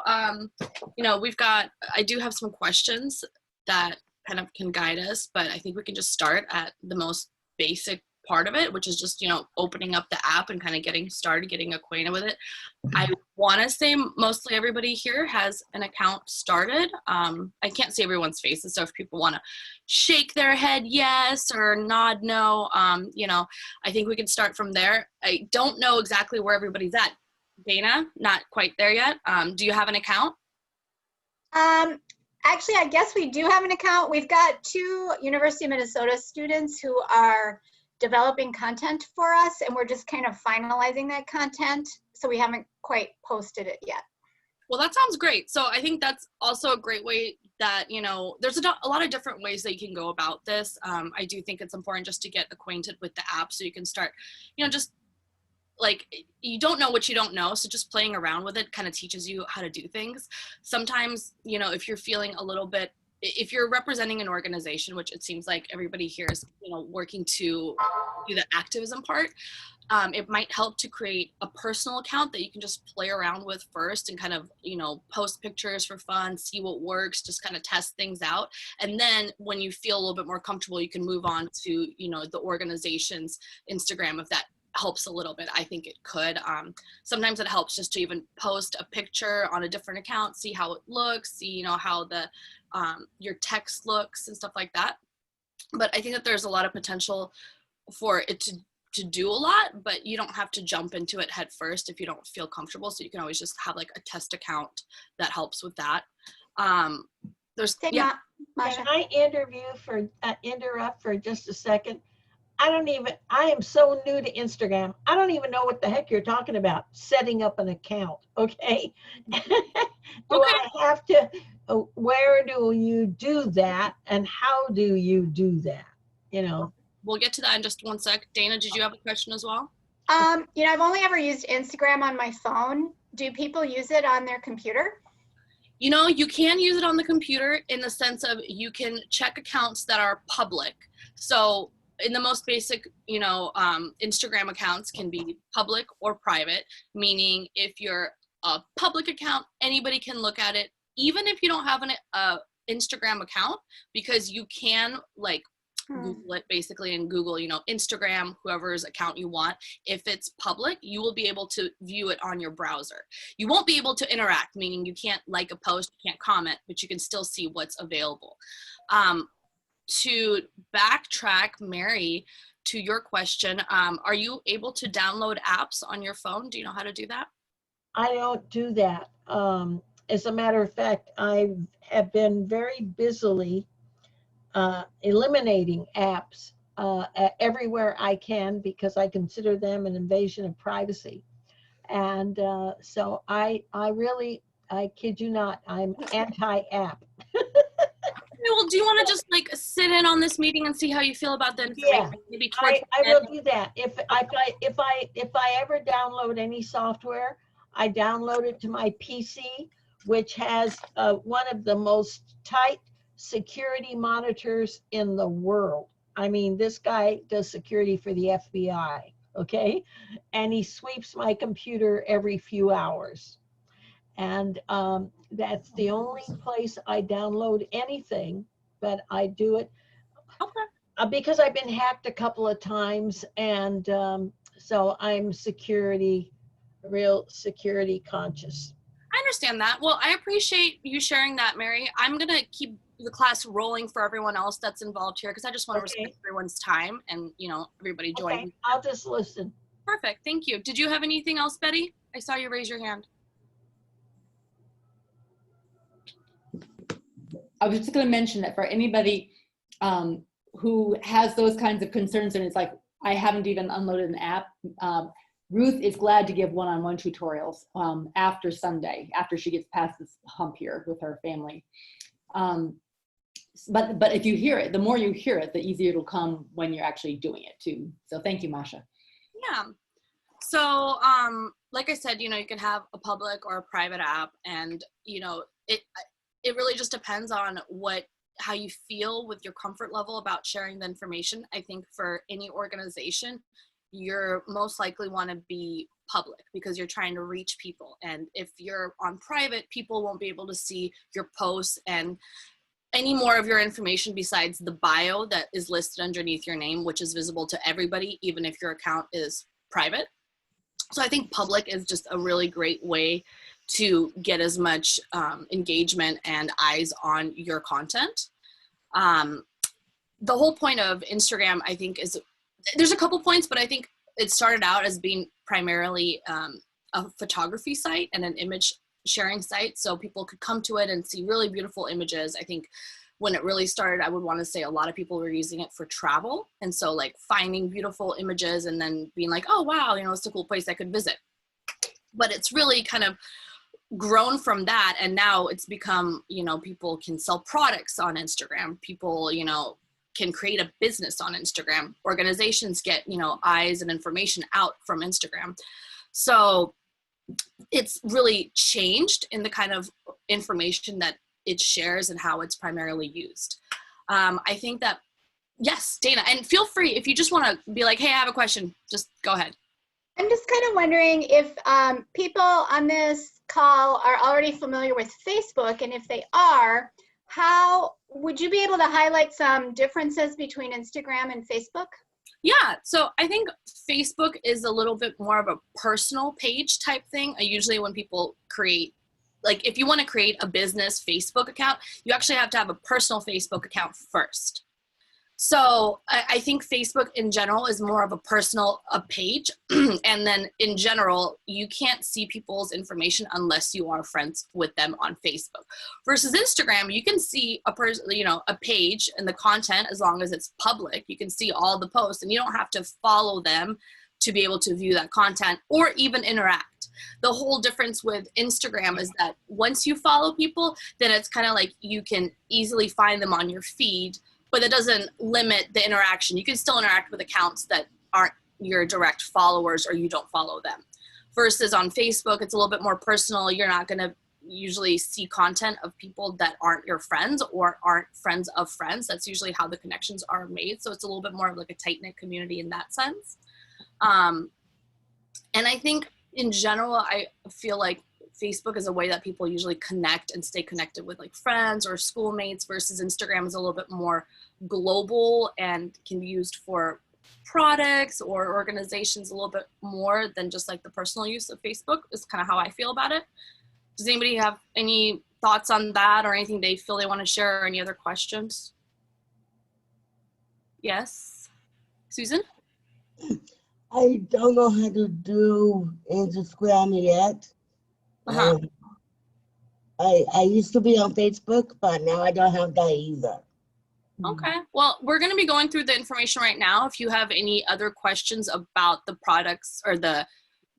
I do have some questions that kind of can guide us, but I think we can just start at the most basic part of it, which is just, opening up the app and kind of getting started, getting acquainted with it. I want to say mostly everybody here has an account started. I can't see everyone's faces, so if people want to shake their head yes or nod no, I think we can start from there. I don't know exactly where everybody's at. Dana, not quite there yet. Do you have an account? Actually, I guess we do have an account. We've got 2 University of Minnesota students who are developing content for us, and we're just kind of finalizing that content. So we haven't quite posted it yet. Well, that sounds great. So I think that's also a great way that, there's a lot of different ways that you can go about this. I do think it's important just to get acquainted with the app so you can start, just like, you don't know what you don't know, so just playing around with it kind of teaches you how to do things. Sometimes, if you're feeling a little bit, if you're representing an organization, which it seems like everybody here is, working to do the activism part, it might help to create a personal account that you can just play around with first and kind of, post pictures for fun, see what works, just kind of test things out. And then when you feel a little bit more comfortable, you can move on to, the organization's Instagram if that helps a little bit. I think it could. Sometimes it helps just to even post a picture on a different account, see how it looks, see, how the your text looks and stuff like that. But I think that there's a lot of potential for it to do a lot, but you don't have to jump into it head first if you don't feel comfortable. So you can always just have like a test account that helps with that. Masha. Can I interrupt for just a second? I am so new to Instagram. I don't even know what the heck you're talking about, setting up an account, okay? I have to, where do you do that and how do you do that, We'll get to that in just one sec. Dana, did you have a question as well? I've only ever used Instagram on my phone. Do people use it on their computer? You can use it on the computer in the sense of you can check accounts that are public. So in the most basic, Instagram accounts can be public or private, meaning if you're a public account, anybody can look at it, even if you don't have an Instagram account, because you can Google it basically and Google, Instagram, whoever's account you want. If it's public, you will be able to view it on your browser. You won't be able to interact, meaning you can't like a post, you can't comment, but you can still see what's available. To backtrack, Mary, to your question, are you able to download apps on your phone? Do you know how to do that? I don't do that. As a matter of fact, I have been very busily eliminating apps everywhere I can because I consider them an invasion of privacy. And so I kid you not, I'm anti-app. Well, do you want to just sit in on this meeting and see how you feel about the information? Yeah, Maybe I will do that. If I ever download any software, I download it to my PC, which has one of the most tight security monitors in the world. I mean, this guy does security for the FBI, okay? And he sweeps my computer every few hours. And that's the only place I download anything, but I do it because I've been hacked a couple of times, and so I'm real security conscious. I understand that. Well, I appreciate you sharing that, Mary. I'm going to keep the class rolling for everyone else that's involved here because I just want to respect everyone's time and, everybody join. Okay, I'll just listen. Perfect. Thank you. Did you have anything else, Betty? I saw you raise your hand. I was just going to mention that for anybody who has those kinds of concerns and it's like, I haven't even unloaded an app, Ruth is glad to give one-on-one tutorials after Sunday, after she gets past this hump here with her family. But if you hear it, the more you hear it, the easier it'll come when you're actually doing it too. So thank you, Masha. Yeah. So like I said, you can have a public or a private app, and it really just depends on how you feel with your comfort level about sharing the information. I think for any organization, you're most likely want to be public because you're trying to reach people. And if you're on private, people won't be able to see your posts and any more of your information besides the bio that is listed underneath your name, which is visible to everybody, even if your account is private. So I think public is just a really great way to get as much engagement and eyes on your content. The whole point of Instagram, I think, is there's a couple points, but I think it started out as being primarily a photography site and an image sharing site, so people could come to it and see really beautiful images. I think when it really started, I would want to say a lot of people were using it for travel, and so like finding beautiful images and then being like, oh wow, you know, it's a cool place I could visit. But it's really kind of grown from that, and now it's become, you know, people can sell products on Instagram, people, you know, can create a business on Instagram, organizations get, you know, eyes and information out from Instagram. So it's really changed in the kind of information that it shares and how it's primarily used. I think that, yes, Dana, and feel free if you just want to be like, hey, I have a question, just go ahead. I'm just kind of wondering if people on this call are already familiar with Facebook, and if they are, how would you be able to highlight some differences between Instagram and Facebook? Yeah, so I think Facebook is a little bit more of a personal page type thing. Usually when people create, like if you want to create a business Facebook account, you actually have to have a personal Facebook account first. So I think Facebook in general is more of a personal page. And then in general, you can't see people's information unless you are friends with them on Facebook. Versus Instagram, you can see a page and the content as long as it's public. You can see all the posts and you don't have to follow them to be able to view that content or even interact. The whole difference with Instagram is that once you follow people, then it's kind of like you can easily find them on your feed, but it doesn't limit the interaction. You can still interact with accounts that aren't your direct followers or you don't follow them. Versus on Facebook, it's a little bit more personal. You're not going to usually see content of people that aren't your friends or aren't friends of friends. That's usually how the connections are made. So it's a little bit more of like a tight-knit community in that sense. And I think in general, I feel like Facebook is a way that people usually connect and stay connected with like friends or schoolmates, versus Instagram is a little bit more global and can be used for products or organizations a little bit more than just like the personal use of Facebook is kind of how I feel about it. Does anybody have any thoughts on that or anything they feel they want to share or any other questions? Yes, Susan? I don't know how to do Instagram yet. Uh-huh. I used to be on Facebook, but now I don't have that either. Okay. Well, we're going to be going through the information right now. If you have any other questions about the products or the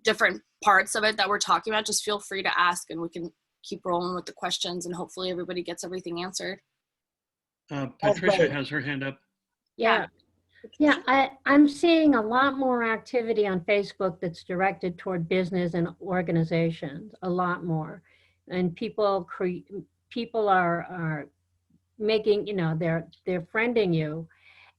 different parts of it that we're talking about, just feel free to ask and we can keep rolling with the questions and hopefully everybody gets everything answered. Patricia has her hand up. Yeah. Yeah, I'm seeing a lot more activity on Facebook that's directed toward business and organizations, a lot more. And people are making, you know, they're friending you,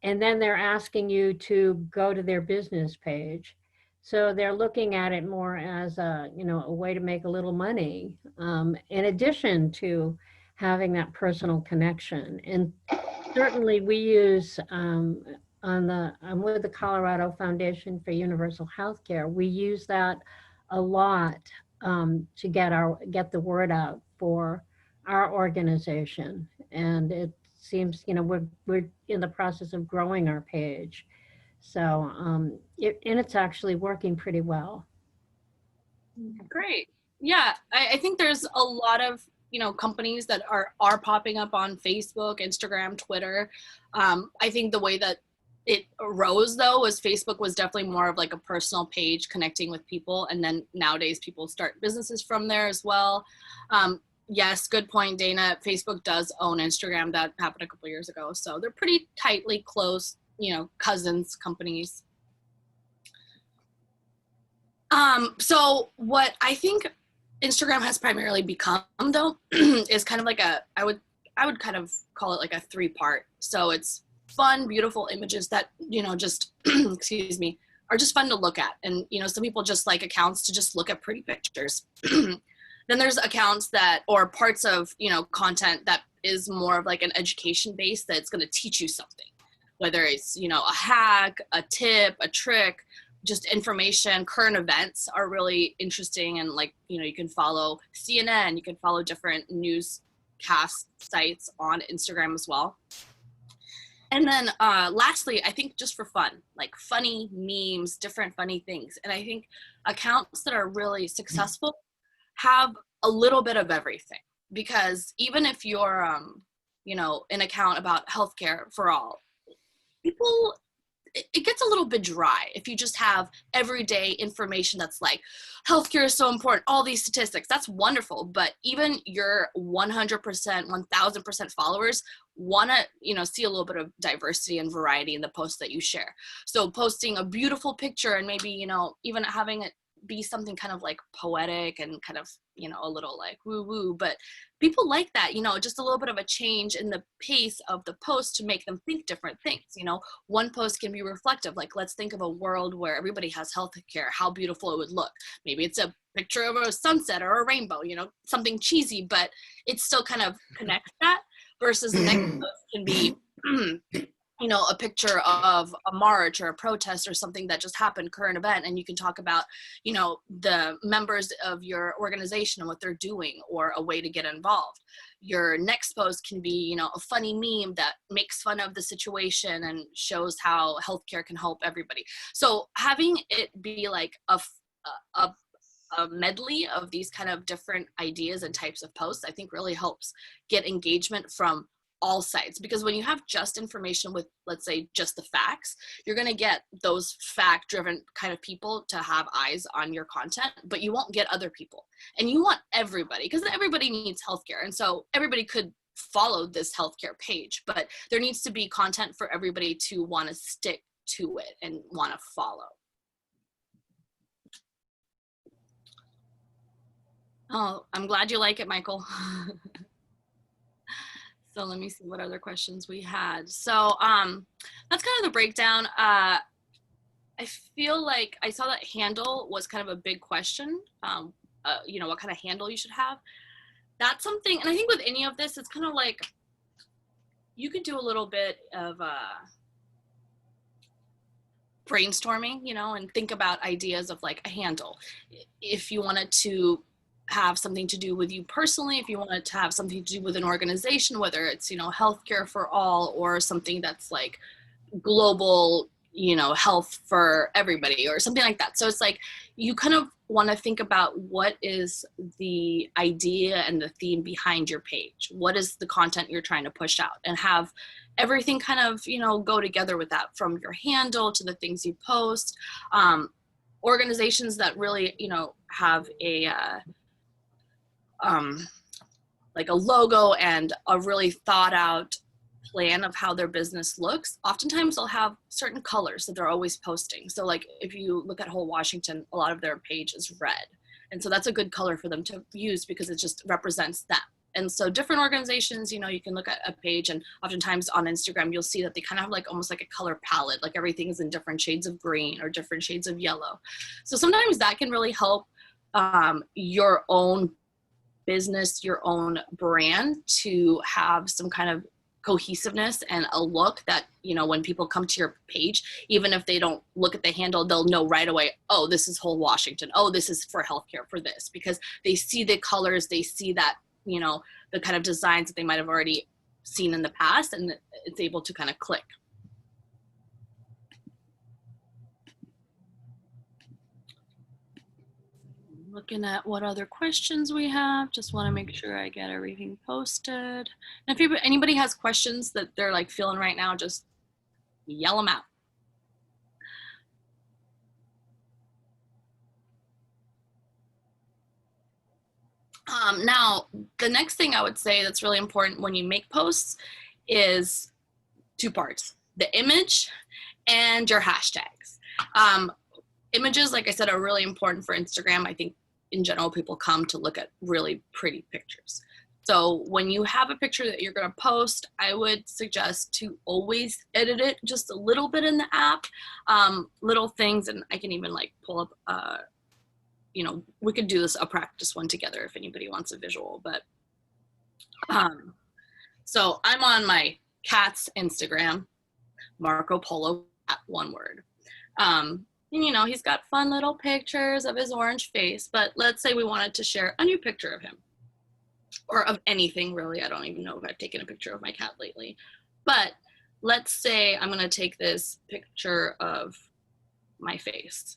and then they're asking you to go to their business page. So they're looking at it more as a, you know, a way to make a little money, in addition to having that personal connection. And certainly we use, I'm with the Colorado Foundation for Universal Healthcare. We use that a lot to get the word out for our organization. And it seems, you know, we're in the process of growing our page. So and it's actually working pretty well. Great. Yeah, I think there's a lot of, you know, companies that are popping up on Facebook, Instagram, Twitter. I think the way that it arose though was Facebook was definitely more of like a personal page connecting with people, and then nowadays people start businesses from there as well. Yes, good point, Dana. Facebook does own Instagram. That happened a couple years ago, so they're pretty tightly close, you know, cousins companies. So what I think Instagram has primarily become though is kind of like I would kind of call it like a 3-part. So it's fun, beautiful images that, you know, just excuse me, are just fun to look at. And, you know, some people just like accounts to just look at pretty pictures. Then there's accounts that, or parts of, you know, content that is more of like an education base that's going to teach you something, whether it's, you know, a hack, a tip, a trick, just information. Current events are really interesting. And like, you know, you can follow CNN, you can follow different newscast sites on Instagram as well. And then lastly, I think just for fun, like funny memes, different funny things. And I think accounts that are really successful have a little bit of everything, because even if you're, you know, an account about healthcare for all, people, it gets a little bit dry if you just have everyday information that's like, healthcare is so important, all these statistics, that's wonderful. But even your 100%, 1000% followers want to, you know, see a little bit of diversity and variety in the posts that you share. So posting a beautiful picture and maybe, you know, even having it be something kind of like poetic and kind of, you know, a little like woo woo, but people like that, you know, just a little bit of a change in the pace of the post to make them think different things. You know, one post can be reflective, like, let's think of a world where everybody has health care, how beautiful it would look. Maybe it's a picture of a sunset or a rainbow, you know, something cheesy, but it still kind of connects that, versus the next post can be you know, a picture of a march or a protest or something that just happened, current event, and you can talk about, you know, the members of your organization and what they're doing, or a way to get involved. Your next post can be, you know, a funny meme that makes fun of the situation and shows how healthcare can help everybody. So having it be like a medley of these kind of different ideas and types of posts, I think really helps get engagement from all sides. Because when you have just information with, let's say, just the facts, you're going to get those fact driven kind of people to have eyes on your content, but you won't get other people. And you want everybody, because everybody needs healthcare. And so everybody could follow this healthcare page, but there needs to be content for everybody to want to stick to it and want to follow. Oh, I'm glad you like it, Michael. So let me see what other questions we had. So that's kind of the breakdown. I feel like I saw that handle was kind of a big question. You know, what kind of handle you should have. That's something, and I think with any of this, it's kind of like, you could do a little bit of brainstorming, you know, and think about ideas of like a handle. If you wanted to have something to do with you personally, if you wanted to have something to do with an organization, whether it's, you know, healthcare for all, or something that's like global, you know, health for everybody, or something like that. So it's like, you kind of want to think about what is the idea and the theme behind your page. What is the content you're trying to push out, and have everything kind of, you know, go together with that, from your handle to the things you post. Organizations that really, you know, have a like a logo and a really thought out plan of how their business looks, oftentimes they'll have certain colors that they're always posting. So like if you look at Whole Washington, a lot of their page is red. And so that's a good color for them to use, because it just represents them. And so different organizations, you know, you can look at a page, and oftentimes on Instagram, you'll see that they kind of have like almost like a color palette, like everything is in different shades of green or different shades of yellow. So sometimes that can really help your own business, your own brand, to have some kind of cohesiveness and a look that, you know, when people come to your page, even if they don't look at the handle, they'll know right away, oh, this is Whole Washington. Oh, this is for healthcare for this, because they see the colors, they see that, you know, the kind of designs that they might have already seen in the past, and it's able to kind of click. Looking at what other questions we have. Just want to make sure I get everything posted. And if anybody has questions that they're like feeling right now, just yell them out. Now, the next thing I would say that's really important when you make posts is two parts: the image and your hashtags. Images, like I said, are really important for Instagram. I think in general, people come to look at really pretty pictures. So when you have a picture that you're going to post, I would suggest to always edit it just a little bit in the app, little things, and I can even like pull up, you know, we could do this a practice one together if anybody wants a visual, but so I'm on my cat's Instagram, Marco Polo, at one word. And you know, he's got fun little pictures of his orange face, but let's say we wanted to share a new picture of him or of anything really. I don't even know if I've taken a picture of my cat lately, but let's say I'm going to take this picture of my face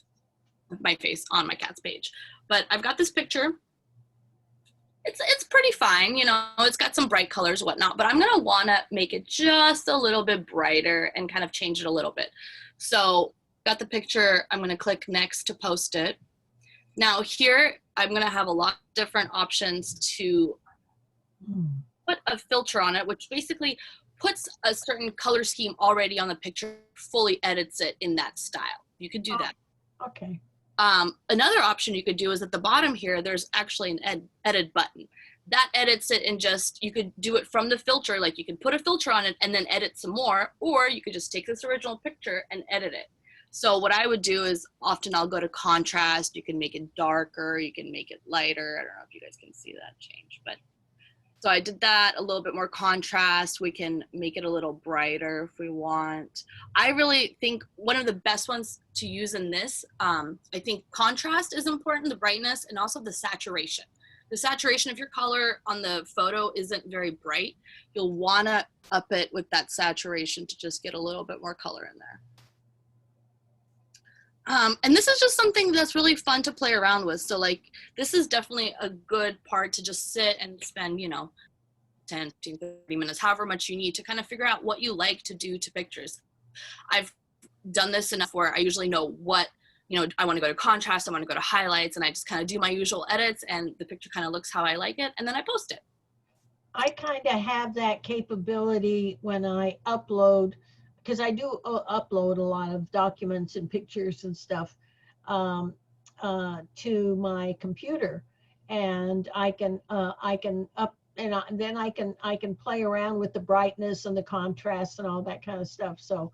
on my cat's page, but I've got this picture. It's pretty fine, you know, it's got some bright colors, whatnot, but I'm gonna wanna make it just a little bit brighter and kind of change it a little bit. So got the picture, I'm gonna click next to post it. Now here, I'm gonna have a lot of different options to put a filter on it, which basically puts a certain color scheme already on the picture, fully edits it in that style. You could do that. Okay. Another option you could do is at the bottom here, there's actually an edit button. That edits it and just, you could do it from the filter, like you can put a filter on it and then edit some more, or you could just take this original picture and edit it. So what I would do is often I'll go to contrast, you can make it darker, you can make it lighter. I don't know if you guys can see that change, but so I did that, a little bit more contrast. We can make it a little brighter if we want. I really think one of the best ones to use in this, I think contrast is important, the brightness, and also the saturation. The saturation of your color on the photo isn't very bright. You'll wanna up it with that saturation to just get a little bit more color in there. And this is just something that's really fun to play around with. So like, this is definitely a good part to just sit and spend, you know, 10, 15, 30 minutes, however much you need to kind of figure out what you like to do to pictures. I've done this enough where I usually know what, you know, I want to go to contrast, I want to go to highlights, and I just kind of do my usual edits and the picture kind of looks how I like it, and then I post it. I kind of have that capability when I upload, because I do upload a lot of documents and pictures and stuff to my computer, and I can up, and then I can play around with the brightness and the contrast and all that kind of stuff. So,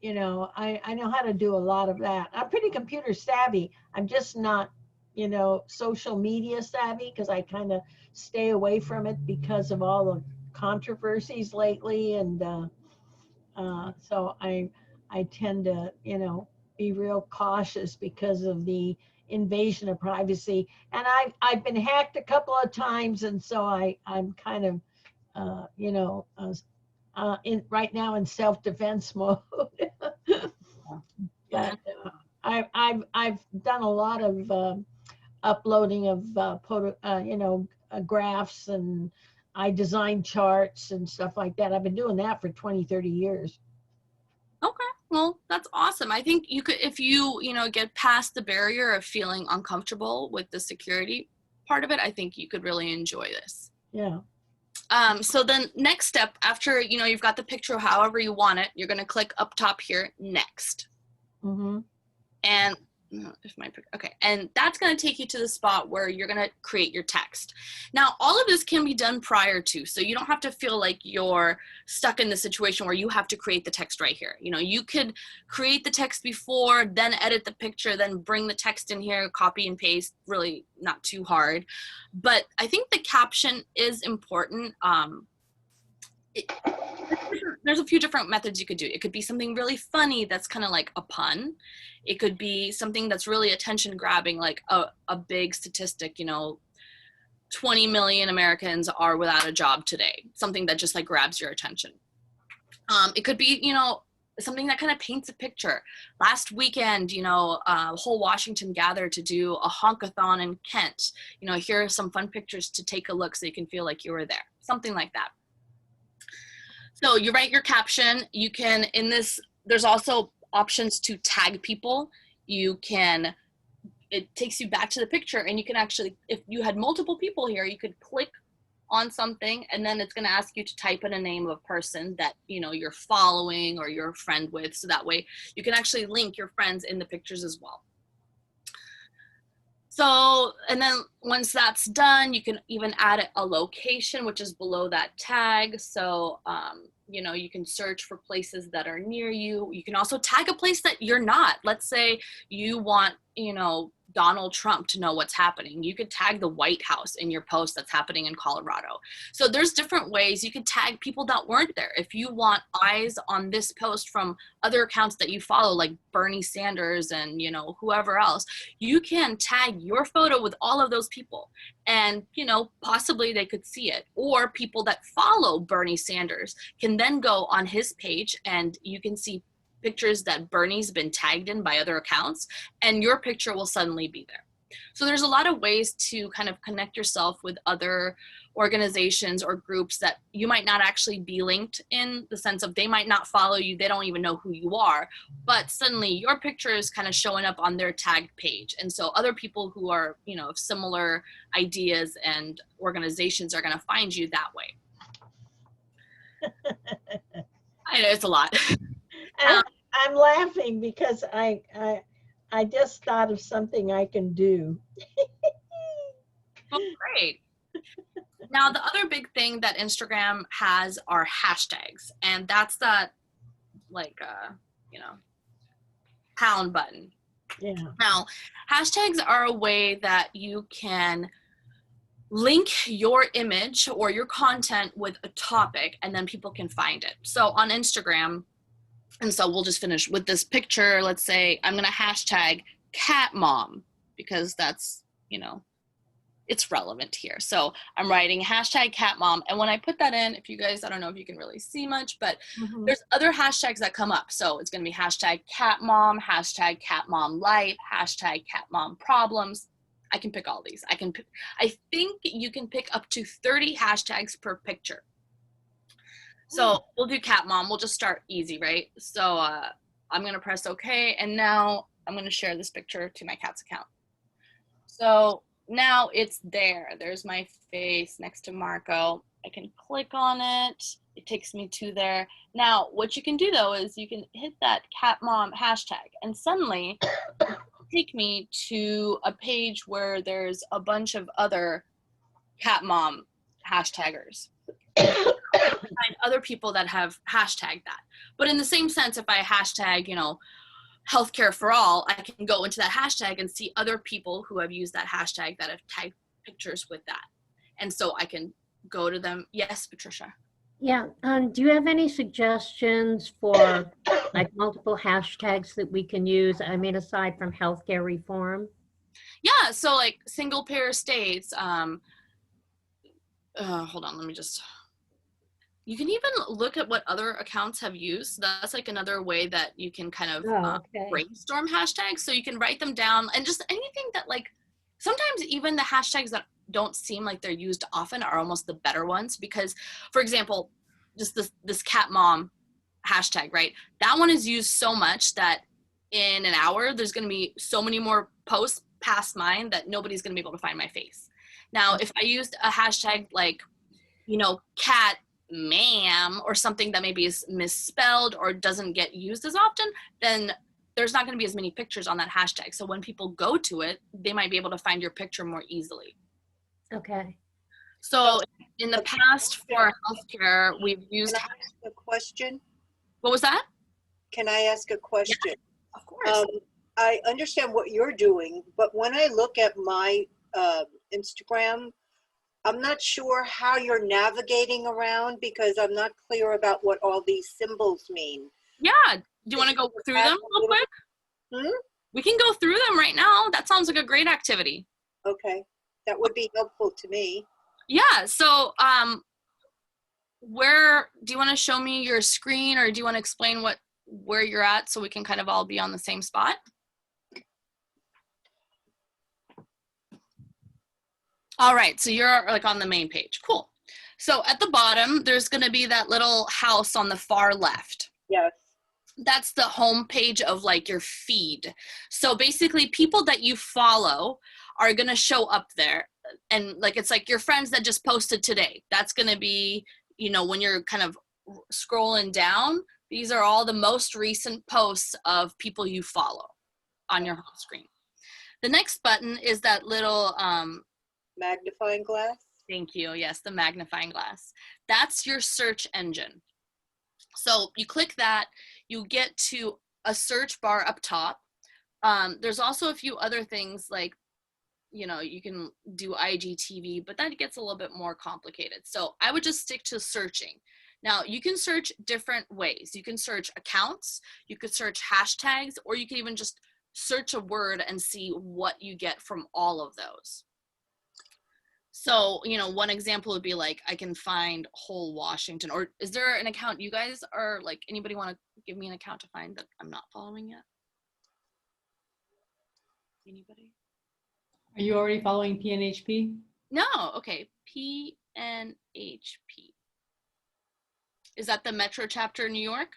you know, I know how to do a lot of that. I'm pretty computer savvy. I'm just not, you know, social media savvy, because I kind of stay away from it because of all the controversies lately, and so I tend to, you know, be real cautious because of the invasion of privacy. And I've been hacked a couple of times, and so I'm kind of, you know, in right now in self-defense mode. But I've done a lot of uploading of you know, graphs, and I design charts and stuff like that. I've been doing that for 20, 30 years. Okay, well, that's awesome. I think you could, if you know, get past the barrier of feeling uncomfortable with the security part of it, I think you could really enjoy this. Yeah. So then next step, after, you know, you've got the picture however you want it, you're going to click up top here, next. Mm-hmm. And if my, okay, and that's going to take you to the spot where you're going to create your text. Now, all of this can be done prior to, so you don't have to feel like you're stuck in the situation where you have to create the text right here. You know, you could create the text before, then edit the picture, then bring the text in here, copy and paste, really not too hard. But I think the caption is important. There's a few different methods you could do. It could be something really funny that's kind of like a pun. It could be something that's really attention grabbing, like a big statistic, you know, 20 million Americans are without a job today. Something that just like grabs your attention. It could be, you know, something that kind of paints a picture. Last weekend, you know, whole Washington gathered to do a honkathon in Kent. You know, here are some fun pictures to take a look so you can feel like you were there. Something like that. So you write your caption. You can, in this, there's also options to tag people. You can, it takes you back to the picture, and you can actually, if you had multiple people here, you could click on something, and then it's going to ask you to type in a name of a person that, you know, you're following or you're a friend with. So that way you can actually link your friends in the pictures as well. So, and then once that's done, you can even add a location, which is below that tag. So, you know, you can search for places that are near you. You can also tag a place that you're not. Let's say you want, you know, Donald Trump to know what's happening. You could tag the White House in your post that's happening in Colorado. So there's different ways you could tag people that weren't there. If you want eyes on this post from other accounts that you follow, like Bernie Sanders and, you know, whoever else, you can tag your photo with all of those people, and, you know, possibly they could see it. Or people that follow Bernie Sanders can then go on his page and you can see pictures that Bernie's been tagged in by other accounts, and your picture will suddenly be there. So there's a lot of ways to kind of connect yourself with other organizations or groups that you might not actually be linked in the sense of they might not follow you, they don't even know who you are, but suddenly your picture is kind of showing up on their tagged page. And so other people who are, you know, of similar ideas and organizations are going to find you that way. I know it's a lot. I'm laughing because I just thought of something I can do. Oh, great. Now, the other big thing that Instagram has are hashtags, and that's that, like, you know, pound button. Yeah. Now, hashtags are a way that you can link your image or your content with a topic, and then people can find it. So on Instagram, and so we'll just finish with this picture. Let's say I'm going to hashtag cat mom because that's, you know, it's relevant here. So I'm writing hashtag cat mom. And when I put that in, if you guys, I don't know if you can really see much, but there's other hashtags that come up. So it's going to be hashtag cat mom life, hashtag cat mom problems. I can pick all these. I think you can pick up to 30 hashtags per picture. So we'll do cat mom. We'll just start easy, right? So I'm going to press OK. And now I'm going to share this picture to my cat's account. So now it's there. There's my face next to Marco. I can click on it. It takes me to there. Now, what you can do, though, is you can hit that cat mom hashtag, and suddenly take me to a page where there's a bunch of other cat mom hashtaggers. Find other people that have hashtagged that. But in the same sense, if I hashtag, you know, healthcare for all, I can go into that hashtag and see other people who have used that hashtag that have tagged pictures with that. And so I can go to them. Yes, Patricia. Yeah. Do you have any suggestions for like multiple hashtags that we can use? I mean, aside from healthcare reform? Yeah. So like single payer states. Hold on. Let me just. You can even look at what other accounts have used. That's like another way that you can kind of brainstorm hashtags. So you can write them down, and just anything that, like, sometimes even the hashtags that don't seem like they're used often are almost the better ones. Because, for example, just this cat mom hashtag, right? That one is used so much that in an hour, there's going to be so many more posts past mine that nobody's going to be able to find my face. Now, if I used a hashtag like, you know, cat ma'am or something that maybe is misspelled or doesn't get used as often, then there's not going to be as many pictures on that hashtag. So when people go to it, they might be able to find your picture more easily. Okay. So in the past for healthcare, we've used. Can I ask a question? What was that? Can I ask a question? Yeah, of course. I understand what you're doing, but when I look at my Instagram, I'm not sure how you're navigating around because I'm not clear about what all these symbols mean. Yeah. Do you want to go through them real quick? We can go through them right now. That sounds like a great activity. Okay. That would be helpful to me. Yeah. So where do you want to show me your screen, or do you want to explain where you're at so we can kind of all be on the same spot? All right, so you're like on the main page. Cool. So at the bottom, there's going to be that little house on the far left. Yes. That's the home page of like your feed. So basically people that you follow are going to show up there. And like, it's like your friends that just posted today. That's going to be, you know, when you're kind of scrolling down, these are all the most recent posts of people you follow on your home screen. The next button is that little, Magnifying glass? thank you, yes, the magnifying glass. That's your search engine. So you click that, you get to a search bar up top. There's also a few other things like, you know, you can do IGTV, but that gets a little bit more complicated. So I would just stick to searching. Now you can search different ways. You can search accounts, you could search hashtags, or you can even just search a word and see what you get from all of those. So, you know, one example would be like, I can find whole Washington, or is there an account you guys are like, anybody want to give me an account to find that I'm not following yet? Anybody? Are you already following PNHP? No, okay, PNHP. Is that the Metro chapter in New York?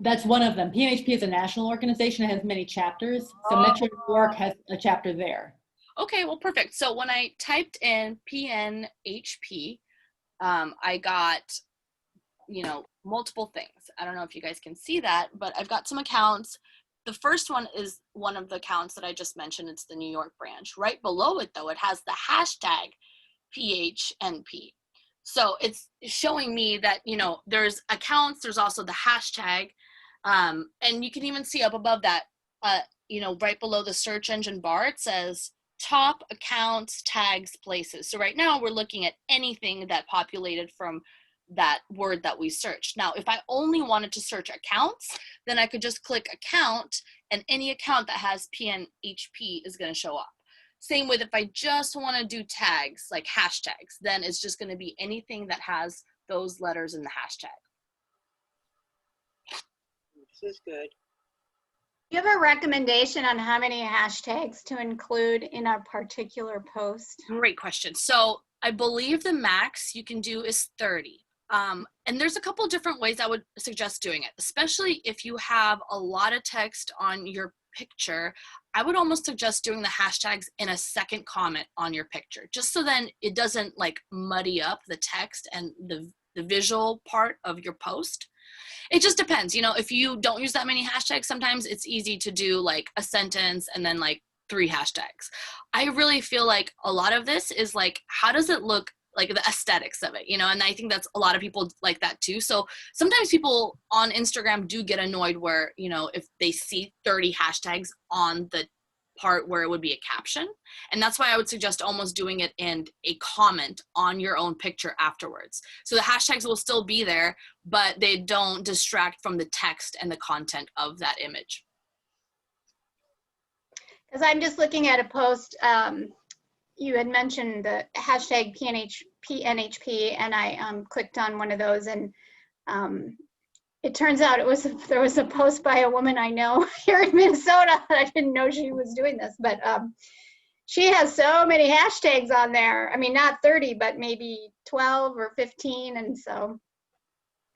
That's one of them. PNHP is a national organization. It has many chapters. So Metro New York has a chapter there. Okay, well, perfect. So when I typed in PNHP, I got, you know, multiple things. I don't know if you guys can see that, but I've got some accounts. The first one is one of the accounts that I just mentioned. It's the New York branch. Right below it, though, it has the hashtag PHNP. So it's showing me that, you know, there's accounts, there's also the hashtag, and you can even see up above that, you know, right below the search engine bar, it says top accounts, tags, places. So right now we're looking at anything that populated from that word that we searched. Now, if I only wanted to search accounts, then I could just click account, and any account that has PNHP is going to show up. Same with if I just want to do tags, like hashtags, then it's just going to be anything that has those letters in the hashtag. This is good. Do you have a recommendation on how many hashtags to include in a particular post? Great question. So I believe the max you can do is 30. And there's a couple different ways I would suggest doing it, especially if you have a lot of text on your picture. I would almost suggest doing the hashtags in a second comment on your picture, just so then it doesn't like muddy up the text and the visual part of your post. It just depends. You know, if you don't use that many hashtags, sometimes it's easy to do like a sentence and then like 3 hashtags. I really feel like a lot of this is like, how does it look, like the aesthetics of it, you know? And I think that's a lot of people like that too. So sometimes people on Instagram do get annoyed where, you know, if they see 30 hashtags on the part where it would be a caption. And that's why I would suggest almost doing it in a comment on your own picture afterwards. So the hashtags will still be there, but they don't distract from the text and the content of that image. Because I'm just looking at a post, you had mentioned the hashtag PNHP, and I clicked on one of those, and it turns out there was a post by a woman I know here in Minnesota. I didn't know she was doing this, but she has so many hashtags on there. I mean, not 30, but maybe 12 or 15, and so.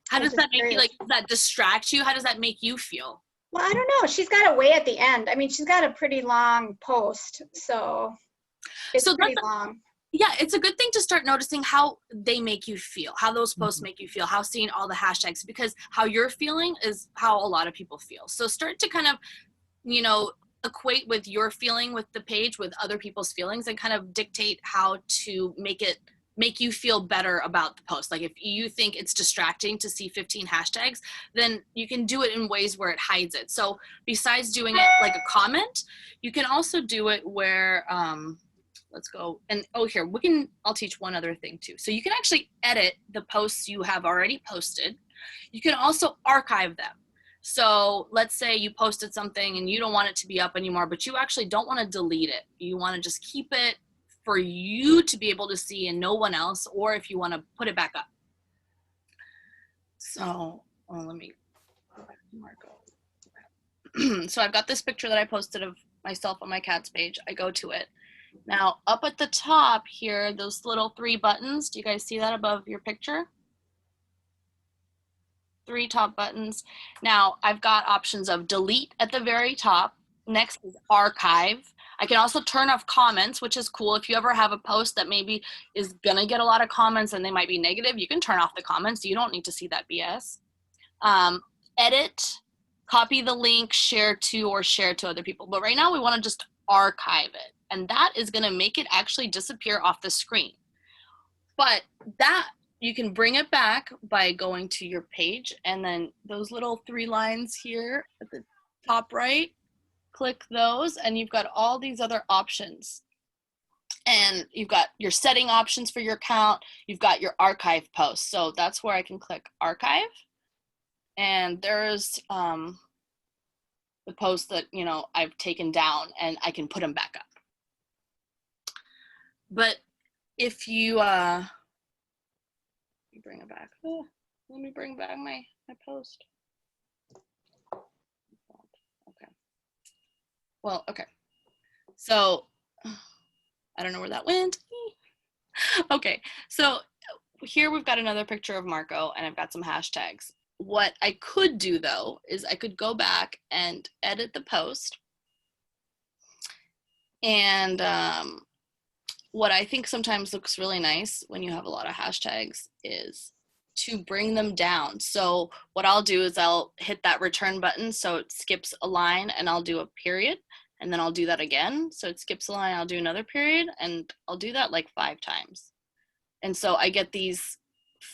How does that make you, like, does that distract you? How does that make you feel? Well, I don't know. She's got it way at the end. I mean, she's got a pretty long post, so it's pretty long. Yeah, it's a good thing to start noticing how they make you feel, how those posts make you feel, how seeing all the hashtags, because how you're feeling is how a lot of people feel. So start to kind of, you know, equate with your feeling with the page with other people's feelings and kind of dictate how to make you feel better about the post. Like if you think it's distracting to see 15 hashtags, then you can do it in ways where it hides it. So besides doing it like a comment, you can also do it where, let's go, and here, I'll teach one other thing too. So you can actually edit the posts you have already posted. You can also archive them. So let's say you posted something and you don't want it to be up anymore, but you actually don't want to delete it. You want to just keep it for you to be able to see and no one else, or if you want to put it back up. So let me go back to Marco. So I've got this picture that I posted of myself on my cat's page. I go to it. Now up at the top here, those little 3 buttons, do you guys see that above your picture? 3 top buttons. Now I've got options of delete at the very top. Next is archive. I can also turn off comments, which is cool. If you ever have a post that maybe is gonna get a lot of comments and they might be negative, you can turn off the comments. You don't need to see that BS. Edit, copy the link, share to, or share to other people. But right now we wanna just archive it. And that is going to make it actually disappear off the screen. But that, you can bring it back by going to your page, and then those little 3 lines here at the top right, click those, and you've got all these other options. And you've got your setting options for your account. You've got your archive posts. So that's where I can click archive. And there's the posts that, you know, I've taken down, and I can put them back up. But if you, bring it back. Oh, let me bring back my post. Okay. Well, okay. So I don't know where that went. Okay, so here we've got another picture of Marco, and I've got some hashtags. What I could do though is I could go back and edit the post. And what I think sometimes looks really nice when you have a lot of hashtags is to bring them down. So what I'll do is I'll hit that return button so it skips a line, and I'll do a period, and then I'll do that again. So it skips a line, I'll do another period, and I'll do that like 5 times. And so I get these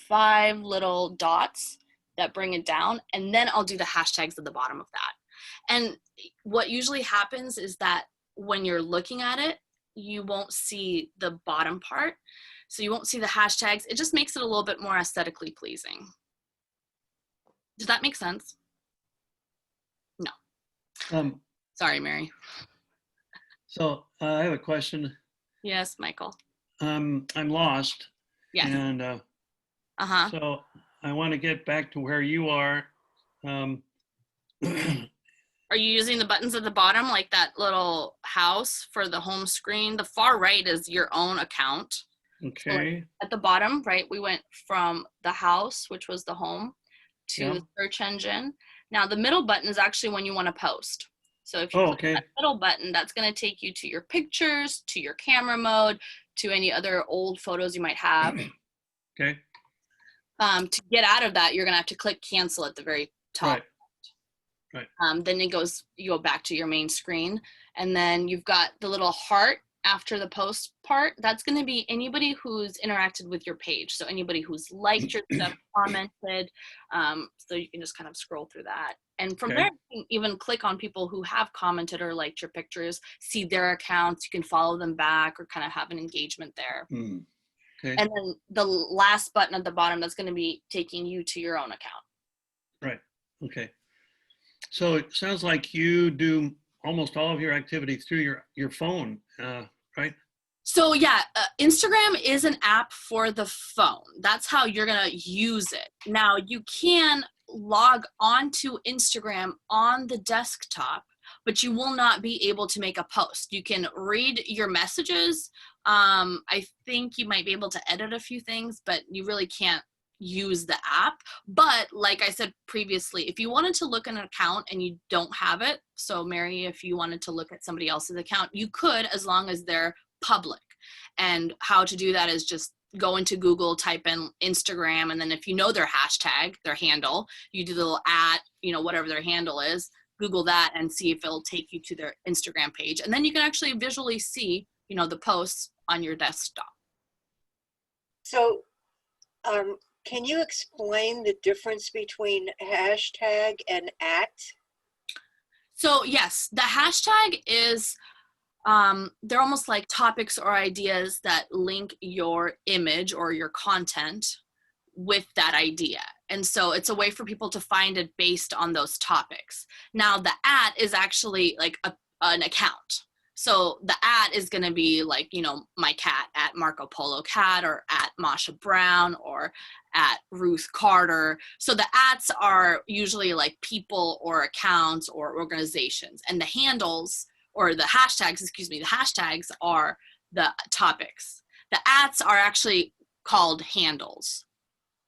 5 little dots that bring it down, and then I'll do the hashtags at the bottom of that. And what usually happens is that when you're looking at it, you won't see the bottom part. So you won't see the hashtags. It just makes it a little bit more aesthetically pleasing. Does that make sense? No. Sorry, Mary. So I have a question. Yes, Michael. I'm lost. Yes. And so I want to get back to where you are. Are you using the buttons at the bottom, like that little house for the home screen? The far right is your own account. Okay. So like at the bottom, right, we went from the house, which was the home, to the search engine. Now the middle button is actually when you want to post. So if you click that middle button, that's going to take you to your pictures, to your camera mode, to any other old photos you might have. Okay. To get out of that, you're going to have to click cancel at the very top. Right. Then you go back to your main screen, and then you've got the little heart after the post part. That's going to be anybody who's interacted with your page. So anybody who's liked your stuff, commented. So you can just kind of scroll through that. And from there, you can even click on people who have commented or liked your pictures, see their accounts. You can follow them back or kind of have an engagement there. Okay. And then the last button at the bottom, that's going to be taking you to your own account. Right. Okay. So it sounds like you do almost all of your activity through your phone, right? So yeah, Instagram is an app for the phone. That's how you're going to use it. Now you can log onto Instagram on the desktop, but you will not be able to make a post. You can read your messages. I think you might be able to edit a few things, but you really can't use the app. But like I said previously, if you wanted to look at an account and you don't have it, so Mary, if you wanted to look at somebody else's account, you could, as long as they're public. And how to do that is just go into Google, type in Instagram, and then if you know their hashtag, their handle, you do the little whatever their handle is, Google that and see if it'll take you to their Instagram page. And then you can actually visually see, the posts on your desktop. So, can you explain the difference between hashtag and @? So yes, the hashtag is, they're almost like topics or ideas that link your image or your content with that idea. And so it's a way for people to find it based on those topics. Now the @ is actually like an account. So the @ is going to be like, my cat @Marco Polo Cat, or @Masha Brown, or @Ruth Carter. So the @ are usually like people or accounts or organizations. And the handles, or the hashtags are the topics. The @ are actually called handles.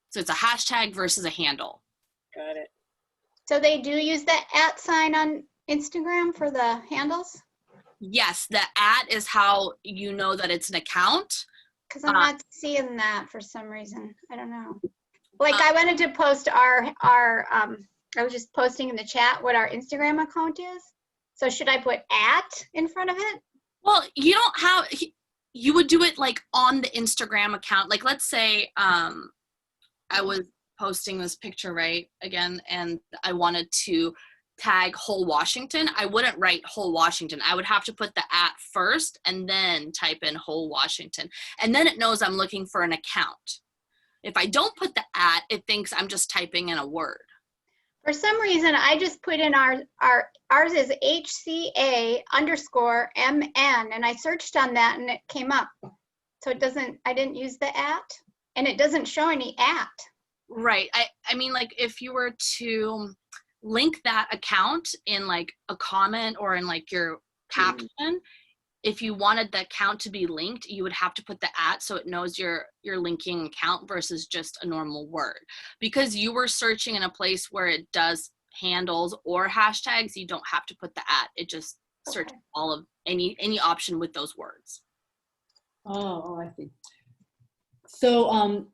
So it's a hashtag versus a handle. Got it. So they do use the @ sign on Instagram for the handles? Yes, the @ is how you know that it's an account. Because I'm not seeing that for some reason. I don't know. Like I wanted to post I was just posting in the chat what our Instagram account is. So should I put at in front of it? Well, you don't have, you would do it like on the Instagram account. Like, let's say I was posting this picture, right, again, and I wanted to tag whole Washington. I wouldn't write whole Washington. I would have to put the at first and then type in whole Washington. And then it knows I'm looking for an account. If I don't put the at, it thinks I'm just typing in a word. For some reason, I just put in ours is HCA _MN, and I searched on that and it came up. So it doesn't, I didn't use the at, and it doesn't show any at. Right. I mean, like, if you were to link that account in like a comment or in like your caption, if you wanted the account to be linked, you would have to put the at so it knows you're linking account versus just a normal word. Because you were searching in a place where it does handles or hashtags, you don't have to put the at. It just searches all of any option with those words. Oh, I see. So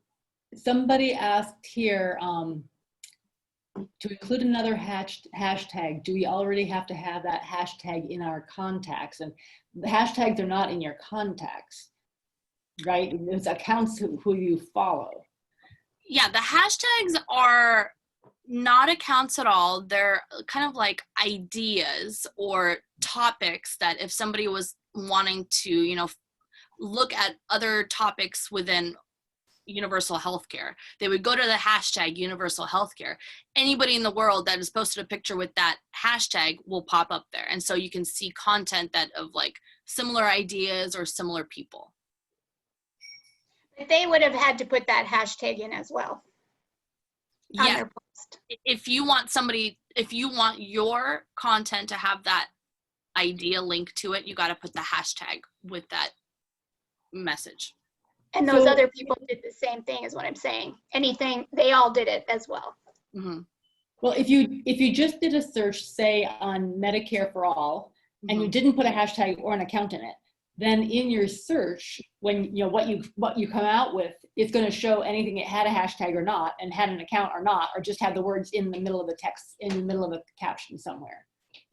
somebody asked here to include another hashtag. Do we already have to have that hashtag in our contacts? And the hashtags are not in your contacts, right? It's accounts who you follow. Yeah, the hashtags are not accounts at all. They're kind of like ideas or topics that if somebody was wanting to, you know, look at other topics within universal healthcare, they would go to the hashtag universal healthcare. Anybody in the world that has posted a picture with that hashtag will pop up there. And so you can see content that of like similar ideas or similar people. But they would have had to put that hashtag in as well. On Yeah. their post. If you want somebody, if you want your content to have that idea linked to it, you got to put the hashtag with that message. And those other people did the same thing is what I'm saying. Anything, they all did it as well. Mm-hmm. Well, if you just did a search, say on Medicare for all, and you didn't put a hashtag or an account in it, then in your search, when you know what you come out with, it's going to show anything it had a hashtag or not, and had an account or not, or just had the words in the middle of the text, in the middle of a caption somewhere,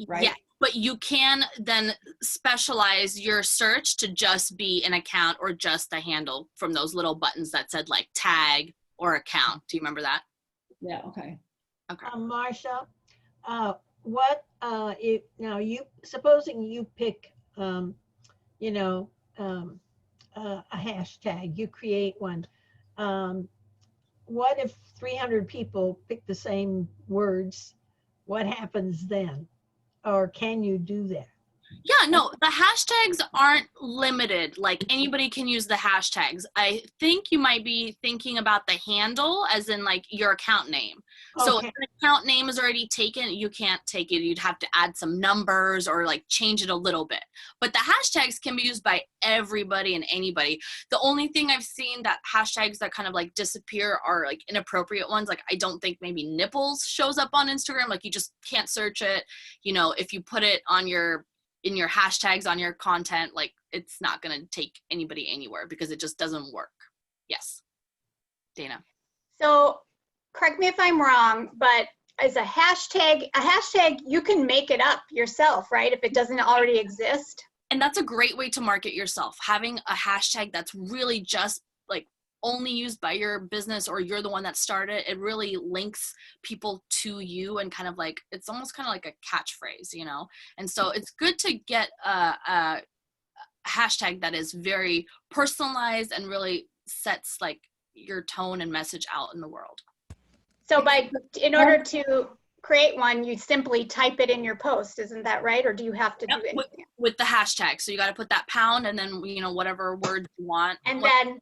right? Yeah, but you can then specialize your search to just be an account or just a handle from those little buttons that said like tag or account. Do you remember that? Yeah. Okay. Okay. Marsha, if now supposing you pick, you know, a hashtag, you create one. What if 300 people pick the same words? What happens then? Or can you do that? Yeah, no, the hashtags aren't limited. Like anybody can use the hashtags. I think you might be thinking about the handle as in like your account name. So if an account name is already taken, you can't take it. You'd have to add some numbers or like change it a little bit. But the hashtags can be used by everybody and anybody. The only thing I've seen that hashtags that kind of like disappear are like inappropriate ones. Like I don't think maybe nipples shows up on Instagram. Like you just can't search it. You know, if you put it on in your hashtags on your content, like it's not going to take anybody anywhere because it just doesn't work. Yes. Dana. So correct me if I'm wrong, but as a hashtag, you can make it up yourself, right? If it doesn't already exist. And that's a great way to market yourself. Having a hashtag that's really just like only used by your business or you're the one that started, it really links people to you and kind of like, it's almost kind of like a catchphrase, you know? And so it's good to get a hashtag that is very personalized and really sets like your tone and message out in the world. So in order to create one, you simply type it in your post, isn't that right? Or do you have to do anything? With the hashtag. So you got to put that pound and then, you know, whatever word you want. And then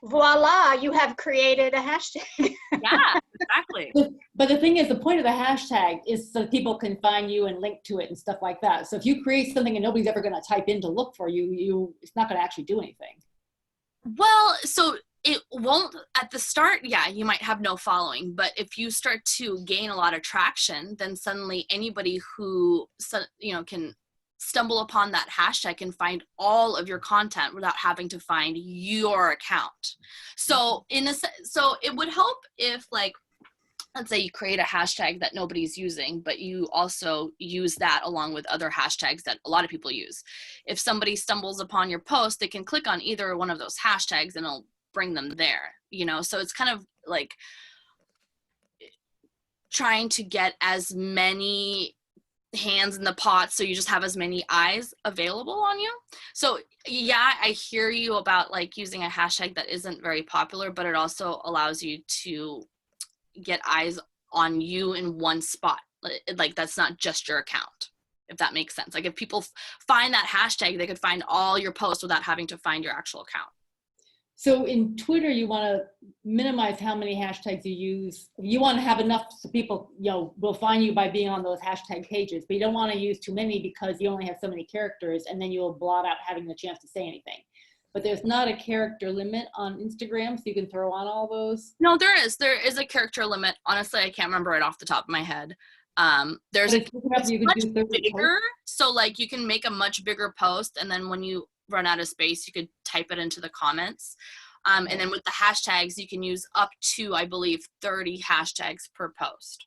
voila, you have created a hashtag. Yeah, exactly. But the thing is, the point of the hashtag is so people can find you and link to it and stuff like that. So if you create something and nobody's ever going to type in to look for you, it's not going to actually do anything. Well, so it won't at the start. Yeah, you might have no following, but if you start to gain a lot of traction, then suddenly anybody who, you know, can stumble upon that hashtag and find all of your content without having to find your account. So so it would help if like let's say you create a hashtag that nobody's using, but you also use that along with other hashtags that a lot of people use. If somebody stumbles upon your post, they can click on either one of those hashtags and it'll bring them there, you know? So it's kind of like trying to get as many hands in the pot so you just have as many eyes available on you. So yeah, I hear you about like using a hashtag that isn't very popular, but it also allows you to get eyes on you in one spot. Like that's not just your account, if that makes sense. Like if people find that hashtag, they could find all your posts without having to find your actual account. So in Twitter, you want to minimize how many hashtags you use. You want to have enough so people, you know, will find you by being on those hashtag pages, but you don't want to use too many because you only have so many characters and then you'll blot out having the chance to say anything. But there's not a character limit on Instagram, so you can throw on all those. No, there is a character limit. Honestly, I can't remember it off the top of my head. There's But you can much do 30 bigger, so like you can make a much bigger post, and then when you run out of space, you could type it into the comments. And then with the hashtags, you can use up to, I believe, 30 hashtags per post.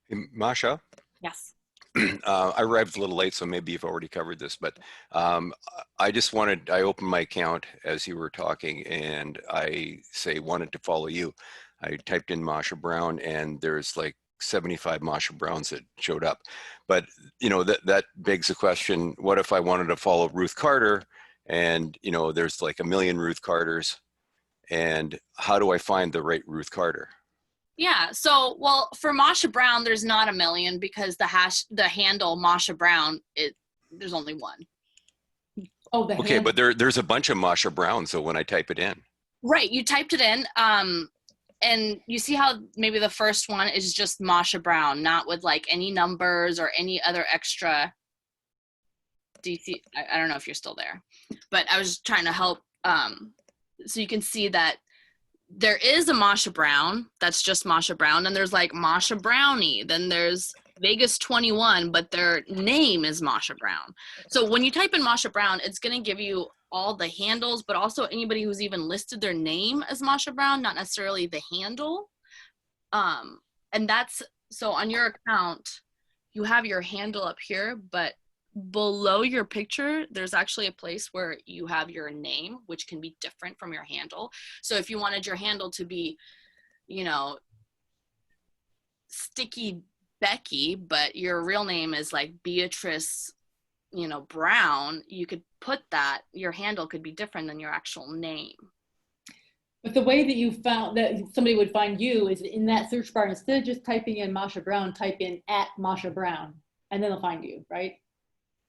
Masha? Yes. I arrived a little late, so maybe you've already covered this, but I opened my account as you were talking, and I wanted to follow you. I typed in Masha Brown, and there's like 75 Masha Browns that showed up. But, you know, that begs the question, what if I wanted to follow Ruth Carter, and, you know, there's like a million Ruth Carters, and how do I find the right Ruth Carter? Yeah, so, well, for Masha Brown, there's not a million because the handle Masha Brown, there's only one. Oh, the Okay, but there's a bunch of Masha Browns, so when I type it in. Right, you typed it in, and you see how maybe the first one is just Masha Brown, not with like any numbers or any other extra. Do you see? I don't know if you're still there, but I was trying to help. So you can see that there is a Masha Brown, that's just Masha Brown, and there's like Masha Brownie, then there's Vegas 21, but their name is Masha Brown. So when you type in Masha Brown, it's going to give you all the handles, but also anybody who's even listed their name as Masha Brown, not necessarily the handle. And that's, so on your account, you have your handle up here, but below your picture, there's actually a place where you have your name, which can be different from your handle. So if you wanted your handle to be, you know, Sticky Becky, but your real name is like Beatrice, you know, Brown, you could put that, your handle could be different than your actual name. But the way that you found that somebody would find you is in that search bar, instead of just typing in Masha Brown, type in @Masha Brown, and then they'll find you, right?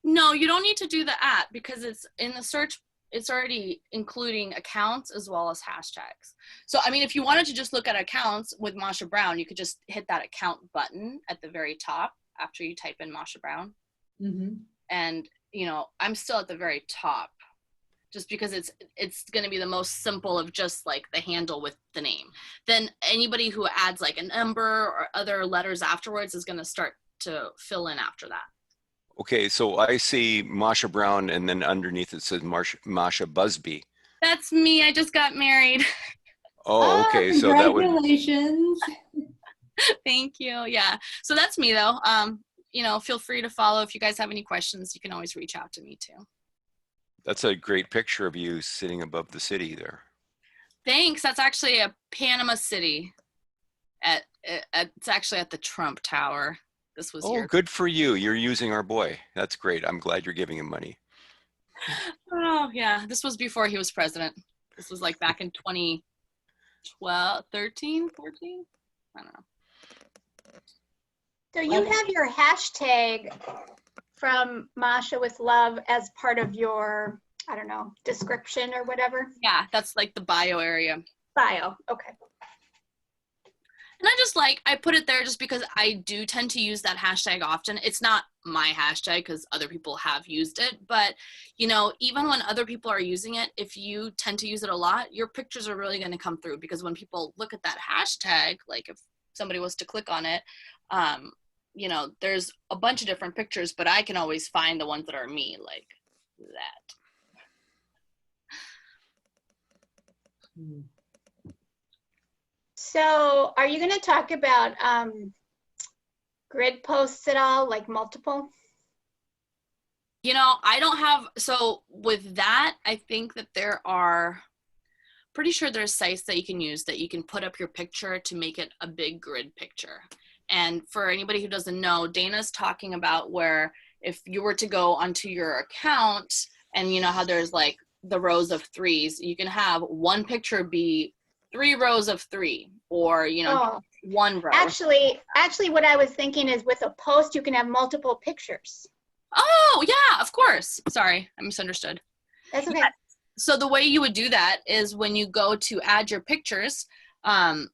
No, you don't need to do the @ because it's in the search, it's already including accounts as well as hashtags. So, I mean, if you wanted to just look at accounts with Masha Brown, you could just hit that account button at the very top after you type in Masha Brown. Mm-hmm. And, you know, I'm still at the very top just because it's going to be the most simple of just like the handle with the name. Then anybody who adds like a number or other letters afterwards is going to start to fill in after that. Okay, so I see Masha Brown, and then underneath it says Masha Busby. That's me. I just got married. Oh, okay. So that would. Congratulations. Thank you. Yeah. So that's me though. You know, feel free to follow. If you guys have any questions, you can always reach out to me too. That's a great picture of you sitting above the city there. Thanks. That's actually a Panama City. It's actually at the Trump Tower. This was good for you. You're using our boy. That's great. I'm glad you're giving him money. Oh yeah, this was before he was president. This was like back in 2012, 13, 14. I don't know. So you have your hashtag from Masha with Love as part of your, I don't know, description or whatever? Yeah, that's like the bio area. Bio, okay. And I put it there just because I do tend to use that hashtag often. It's not my hashtag because other people have used it, but you know, even when other people are using it, if you tend to use it a lot, your pictures are really going to come through, because when people look at that hashtag, like if somebody was to click on it, you know, there's a bunch of different pictures, but I can always find the ones that are me, like that. So are you going to talk about grid posts at all, like multiple? You know, I don't have, so with that, I think that there are, pretty sure there's sites that you can use that you can put up your picture to make it a big grid picture. And for anybody who doesn't know, Dana's talking about where if you were to go onto your account and you know how there's like the rows of threes, you can have one picture be 3 rows of 3, or, you know, Oh, one row. actually, what I was thinking is with a post, you can have multiple pictures. Oh, yeah, of course. Sorry, I misunderstood. That's okay. Yeah. So the way you would do that is when you go to add your pictures, do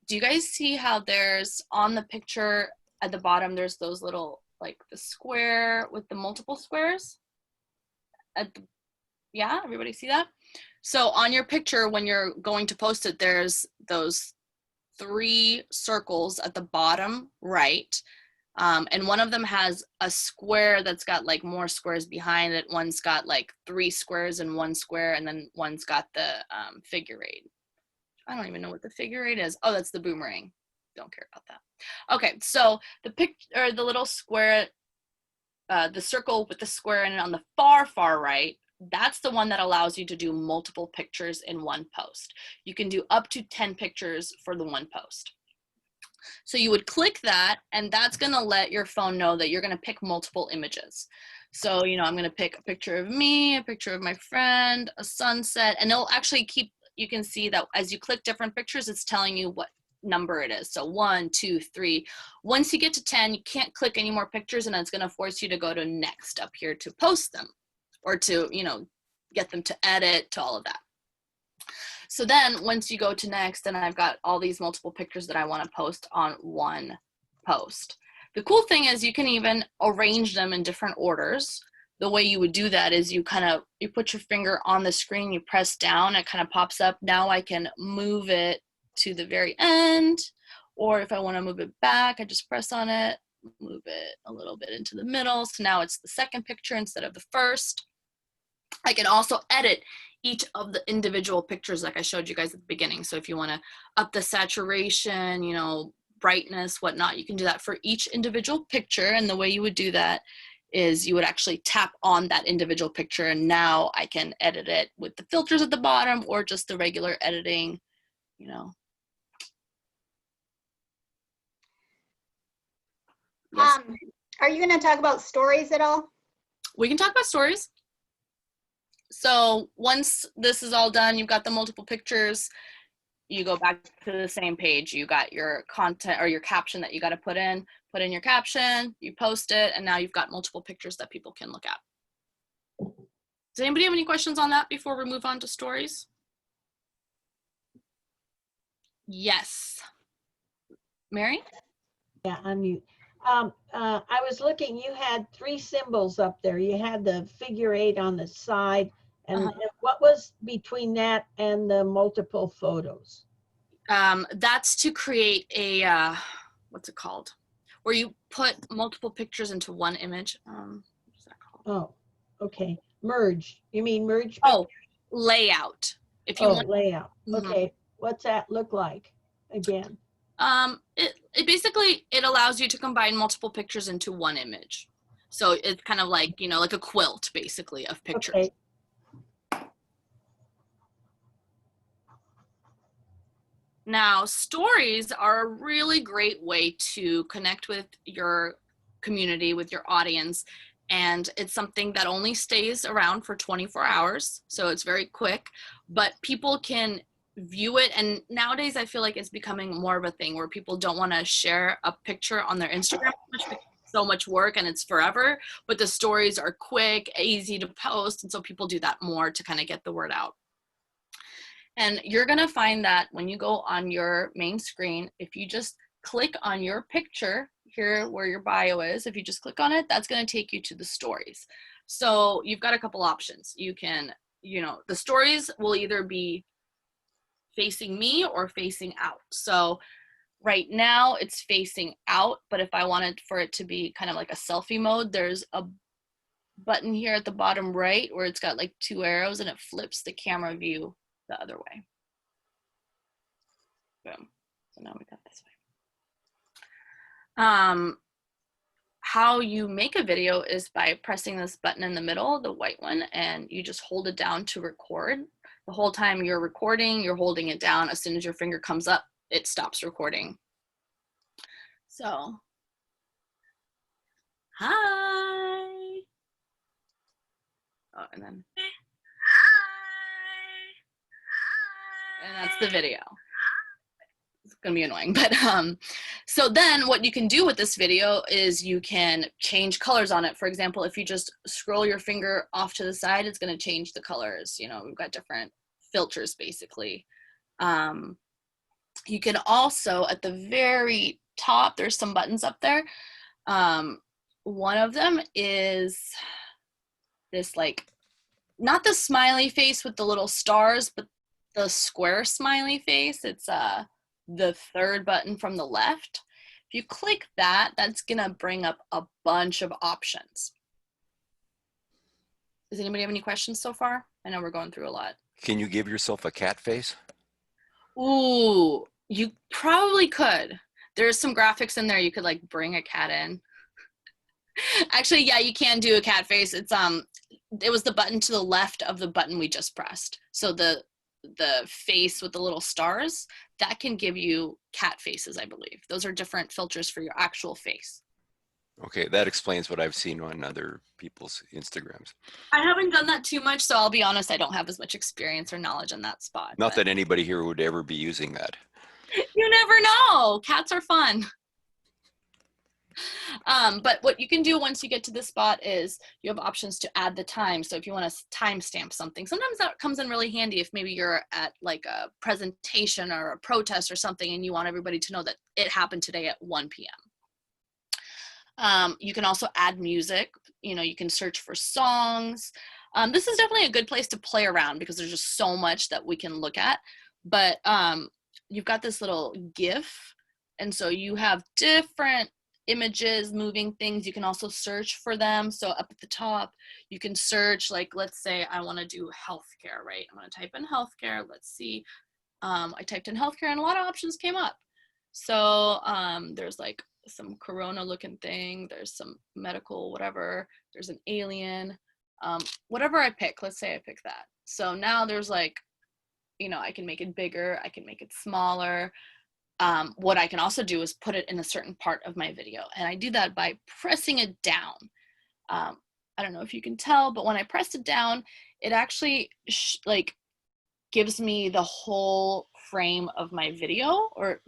you guys see how there's on the picture at the bottom, there's those little, like the square with the multiple squares? Yeah, everybody see that? So on your picture, when you're going to post it, there's those 3 circles at the bottom right. And one of them has a square that's got like more squares behind it. One's got like 3 squares and 1 square, and then one's got the figure 8. I don't even know what the figure 8 is. Oh, that's the boomerang. Don't care about that. Okay, so the little square, the circle with the square in it on the far right, that's the one that allows you to do multiple pictures in one post. You can do up to 10 pictures for the one post. So you would click that, and that's going to let your phone know that you're going to pick multiple images. So, you know, I'm going to pick a picture of me, a picture of my friend, a sunset, and it'll actually keep, you can see that as you click different pictures, it's telling you what number it is. So 1, 2, 3. Once you get to 10, you can't click any more pictures, and it's going to force you to go to next up here to post them, or to, you know, get them to edit, to all of that. So then once you go to next, then I've got all these multiple pictures that I want to post on one post. The cool thing is you can even arrange them in different orders. The way you would do that is you put your finger on the screen, you press down, it kind of pops up. Now I can move it to the very end, or if I want to move it back, I just press on it, move it a little bit into the middle. So now it's the second picture instead of the first. I can also edit each of the individual pictures like I showed you guys at the beginning. So if you want to up the saturation, you know, brightness, whatnot, you can do that for each individual picture. And the way you would do that is you would actually tap on that individual picture, and now I can edit it with the filters at the bottom or just the regular editing, you know. Yes. Are you going to talk about stories at all? We can talk about stories. So once this is all done, you've got the multiple pictures, you go back to the same page. You got your content or your caption that you got to put in your caption, you post it, and now you've got multiple pictures that people can look at. Does anybody have any questions on that before we move on to stories? Yes. Mary? Yeah, unmute. I was looking, you had 3 symbols up there. You had the figure 8 on the side, and what was between that and the multiple photos? That's to create a, what's it called? Where you put multiple pictures into one image. What's that called? Oh, okay. Merge. You mean merge? Oh, layout. If you want layout. Okay. What's that look like again? It basically, it allows you to combine multiple pictures into one image. So it's kind of like, you know, like a quilt basically of pictures. Okay. Now, stories are a really great way to connect with your community, with your audience, and it's something that only stays around for 24 hours, so it's very quick, but people can view it, and nowadays I feel like it's becoming more of a thing where people don't want to share a picture on their Instagram because it's so much work and it's forever, but the stories are quick, easy to post, and so people do that more to kind of get the word out. And you're going to find that when you go on your main screen, if you just click on your picture here where your bio is, if you just click on it, that's going to take you to the stories. So you've got a couple options. You can, you know, the stories will either be facing me or facing out. So right now it's facing out, but if I wanted for it to be kind of like a selfie mode, there's a button here at the bottom right where it's got like 2 arrows and it flips the camera view the other way. Boom. So now we got this way. How you make a video is by pressing this button in the middle, the white one, and you just hold it down to record. The whole time you're recording, you're holding it down. As soon as your finger comes up, it stops recording. So, hi. Oh, and then, hi. And that's the video. It's gonna be annoying, but so then what you can do with this video is you can change colors on it. For example, if you just scroll your finger off to the side, it's gonna change the colors. You know, we've got different filters basically. You can also, at the very top, there's some buttons up there. One of them is this, like, not the smiley face with the little stars, but the square smiley face. It's the third button from the left. If you click that, that's gonna bring up a bunch of options. Does anybody have any questions so far? I know we're going through a lot. Can you give yourself a cat face? Ooh, you probably could. There's some graphics in there. You could like bring a cat in. Actually, yeah, you can do a cat face. It's it was the button to the left of the button we just pressed. So the face with the little stars, that can give you cat faces, I believe. Those are different filters for your actual face. Okay, that explains what I've seen on other people's Instagrams. I haven't done that too much, so I'll be honest, I don't have as much experience or knowledge on that spot. Not that anybody here would ever be using that. You never know. Cats are fun. But what you can do once you get to this spot is you have options to add the time. So if you want to timestamp something, sometimes that comes in really handy if maybe you're at like a presentation or a protest or something and you want everybody to know that it happened today at 1 p.m. You can also add music. You know, you can search for songs. This is definitely a good place to play around because there's just so much that we can look at. But you've got this little GIF, and so you have different images, moving things. You can also search for them. So up at the top, you can search, like, let's say I want to do healthcare, right? I'm going to type in healthcare. Let's see. I typed in healthcare and a lot of options came up. So there's like some corona looking thing. There's some medical, whatever. There's an alien, whatever I pick. Let's say I pick that. So now there's like, you know, I can make it bigger. I can make it smaller. What I can also do is put it in a certain part of my video. And I do that by pressing it down. I don't know if you can tell, but when I press it down, it actually like gives me the whole frame of my video. Or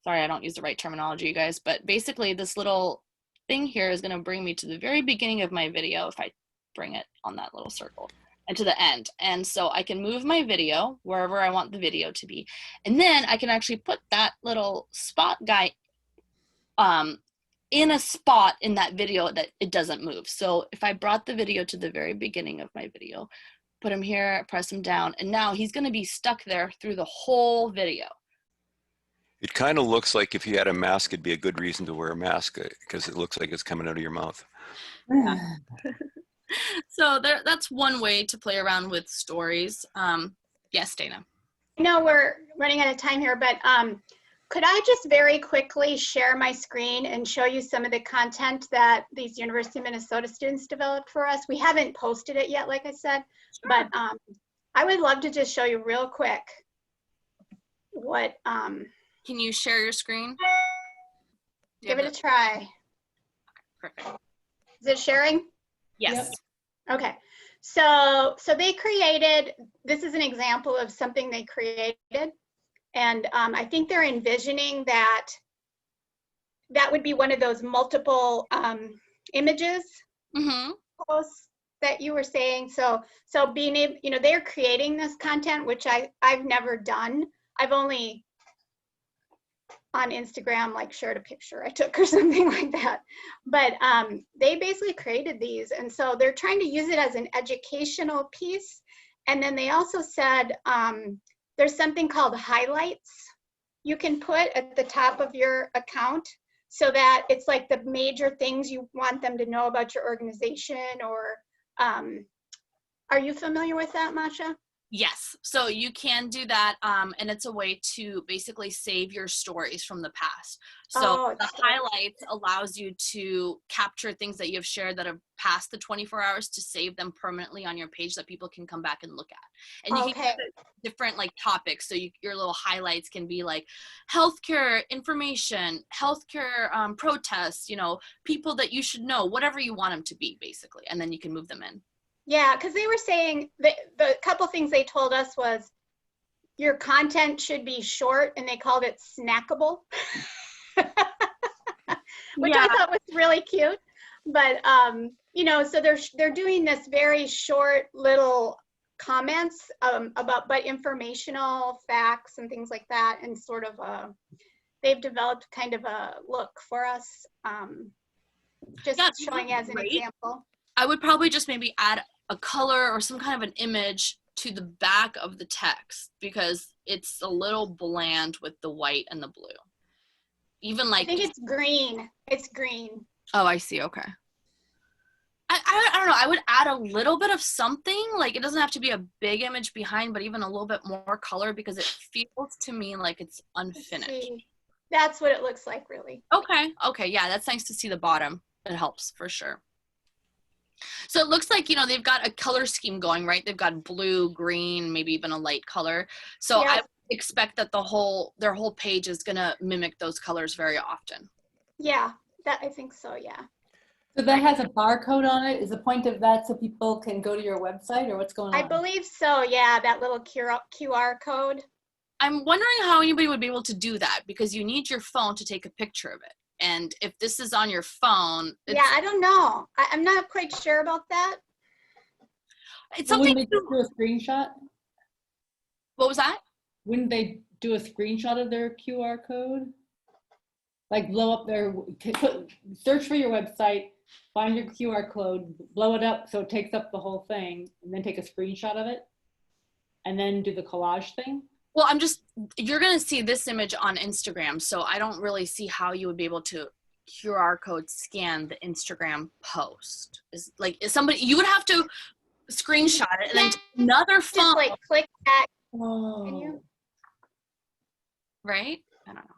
sorry, I don't use the right terminology, you guys, but basically this little thing here is going to bring me to the very beginning of my video if I bring it on that little circle, and to the end. And so I can move my video wherever I want the video to be. And then I can actually put that little spot guy in a spot in that video that it doesn't move. So if I brought the video to the very beginning of my video, put him here, press him down, and now he's going to be stuck there through the whole video. It kind of looks like if you had a mask, it'd be a good reason to wear a mask because it looks like it's coming out of your mouth. So that's one way to play around with stories. Yes, Dana. I know we're running out of time here, but could I just very quickly share my screen and show you some of the content that these University of Minnesota students developed for us? We haven't posted it yet, like I said, sure. But I would love to just show you real quick what. Can you share your screen? Give it a try. Perfect. Is it sharing? Yes. Yep. Okay. So they created, this is an example of something they created. And I think they're envisioning that would be one of those multiple images posts that you were saying. So being able, you know, they're creating this content, which I've never done. I've only on Instagram, like shared a picture I took or something like that. But they basically created these. And so they're trying to use it as an educational piece. And then they also said, there's something called highlights you can put at the top of your account so that it's like the major things you want them to know about your organization or, are you familiar with that, Masha? Yes, so you can do that, and it's a way to basically save your stories from the past. So Oh, the it's highlights allows you to capture things that you have shared that have passed the 24 hours to save them permanently on your page that people can come back and look at. And you can okay. give it different like topics, so your little highlights can be like healthcare information, healthcare protests, people that you should know, whatever you want them to be, basically, and then you can move them in. Yeah, because they were saying the couple things they told us was your content should be short, and they called it snackable, which I thought was really cute. But so they're doing this very short little comments but informational facts and things like that, and sort of they've developed kind of a look for us, just showing as an example. I would probably just maybe add a color or some kind of an image to the back of the text, because it's a little bland with the white and the blue. Even like, I think it's green. It's green. Oh, I see. Okay. I don't know. I would add a little bit of something. Like, it doesn't have to be a big image behind, but even a little bit more color, because it feels to me like it's unfinished. That's what it looks like, really. Okay. Okay. Yeah, that's nice to see the bottom. It helps for sure. So it looks like, they've got a color scheme going, right? They've got blue, green, maybe even a light color. So I expect that their whole page is going to mimic those colors very often. Yeah, I think so, yeah. So that has a barcode on it. Is the point of that so people can go to your website, or what's going on? I believe so, yeah, that little QR code. I'm wondering how anybody would be able to do that, because you need your phone to take a picture of it. And if this is on your phone, yeah, I don't know. I'm not quite sure about that. It's something. Wouldn't they do a screenshot? What was that? Wouldn't they do a screenshot of their QR code? Like blow up search for your website, find your QR code, blow it up so it takes up the whole thing, and then take a screenshot of it, and then do the collage thing? Well, you're going to see this image on Instagram, so I don't really see how you would be able to QR code scan the Instagram post. You would have to screenshot it and then another phone. Just like click that. Oh. Can you? Right? I don't know.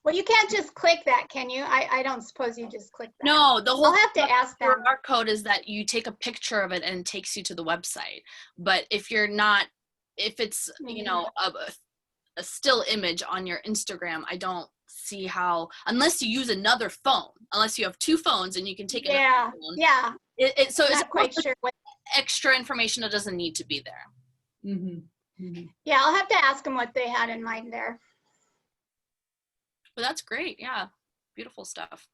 Well, you can't just click that, can you? I don't suppose you just click that. No, the whole I'll have to ask them. QR code is that you take a picture of it and it takes you to the website. But if it's, a still image on your Instagram, I don't see how, unless you use another phone, unless you have two phones and you can take another phone. Yeah. So it's not quite sure what extra information that doesn't need to be there. Mm-hmm. Mm-hmm. Yeah, I'll have to ask them what they had in mind there. But that's great. Yeah. Beautiful stuff.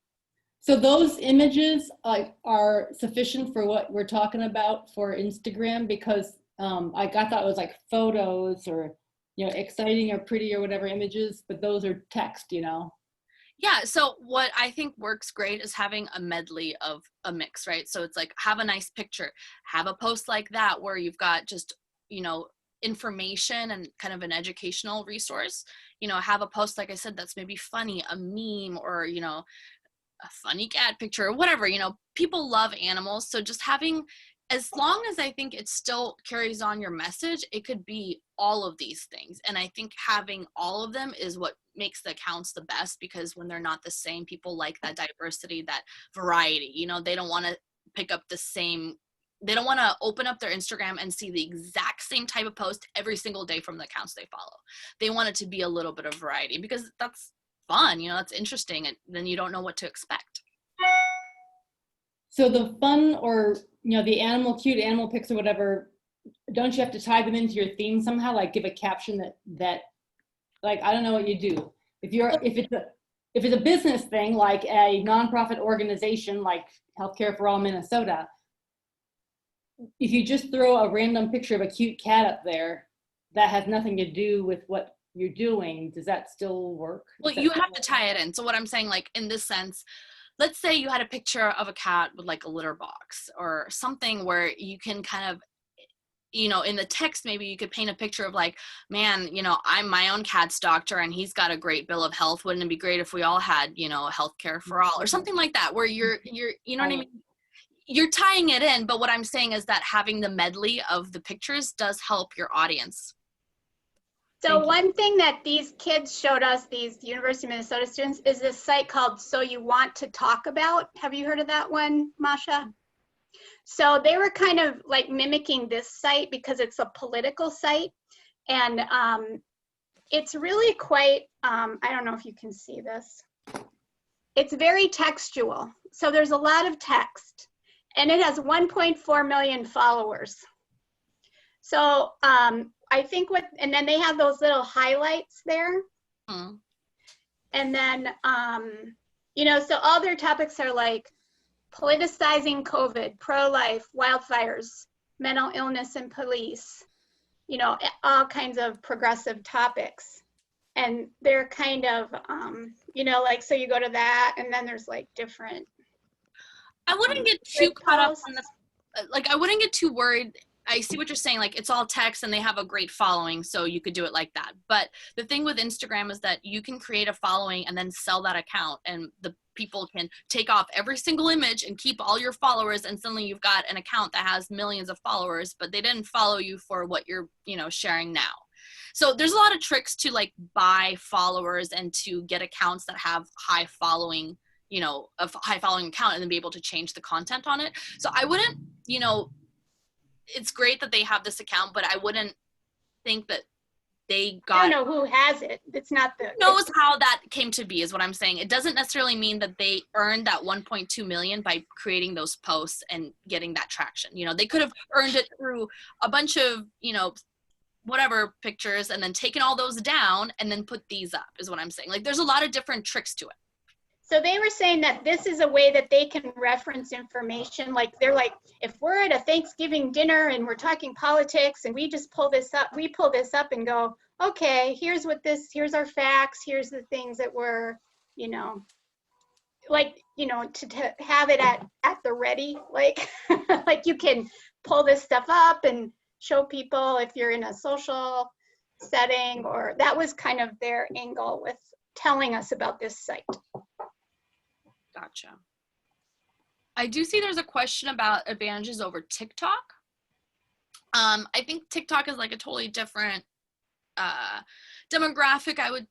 So those images are sufficient for what we're talking about for Instagram, because I thought it was like photos or, exciting or pretty or whatever images, but those are text, Yeah, so what I think works great is having a medley of a mix, right? So it's like, have a nice picture, have a post like that where you've got just, information and kind of an educational resource, have a post, like I said, that's maybe funny, a meme, or, a funny cat picture or whatever, people love animals. So just having, as long as I think it still carries on your message, it could be all of these things. And I think having all of them is what makes the accounts the best, because when they're not the same, people like that diversity, that variety, they don't want to pick up they don't want to open up their Instagram and see the exact same type of post every single day from the accounts they follow. They want it to be a little bit of variety, because that's fun, that's interesting, and then you don't know what to expect. So the fun, or the cute animal pics or whatever, don't you have to tie them into your theme somehow? Like give a caption that like, I don't know what you do. If it's a business thing, like a nonprofit organization like Healthcare for All Minnesota, if you just throw a random picture of a cute cat up there that has nothing to do with what you're doing, does that still work? Well, you have to tie it in. So what I'm saying, like in this sense, let's say you had a picture of a cat with like a litter box or something where you can kind of, in the text, maybe you could paint a picture of like, man, I'm my own cat's doctor and he's got a great bill of health. Wouldn't it be great if we all had, healthcare for all, or something like that, where you're, what I mean? you're tying it in, but what I'm saying is that having the medley of the pictures does help your audience. So one thing that these kids showed us, these University of Minnesota students, is this site called So You Want to Talk About. Have you heard of that one, Masha? So they were kind of like mimicking this site because it's a political site. And it's really quite, I don't know if you can see this. It's very textual. So there's a lot of text. And it has 1.4 million followers. So I think and then they have those little highlights there. Hmm. And then, so all their topics are like politicizing COVID, pro-life, wildfires, mental illness and police, all kinds of progressive topics. And they're kind of, so you go to that and then there's like different. I wouldn't get too caught up on I wouldn't get too worried. I see what you're saying. Like, it's all text and they have a great following, so you could do it like that. But the thing with Instagram is that you can create a following and then sell that account, and the people can take off every single image and keep all your followers, and suddenly you've got an account that has millions of followers, but they didn't follow you for what you're, sharing now. So there's a lot of tricks to like buy followers and to get accounts that have high following, a high following account, and then be able to change the content on it. So I wouldn't, it's great that they have this account, but I wouldn't think that they got. I don't know who has it. It's not knows how that came to be is what I'm saying. It doesn't necessarily mean that they earned that 1.2 million by creating those posts and getting that traction. They could have earned it through a bunch of, whatever pictures and then taken all those down and then put these up is what I'm saying. Like, there's a lot of different tricks to it. So they were saying that this is a way that they can reference information. Like, they're like, if we're at a Thanksgiving dinner and we're talking politics and we just pull this up and go, okay, here's our facts, here's the things that we're, to have it at the ready, like, like you can pull this stuff up and show people if you're in a social setting, or that was kind of their angle with telling us about this site. Gotcha. I do see there's a question about advantages over TikTok. I think TikTok is like a totally different demographic, I would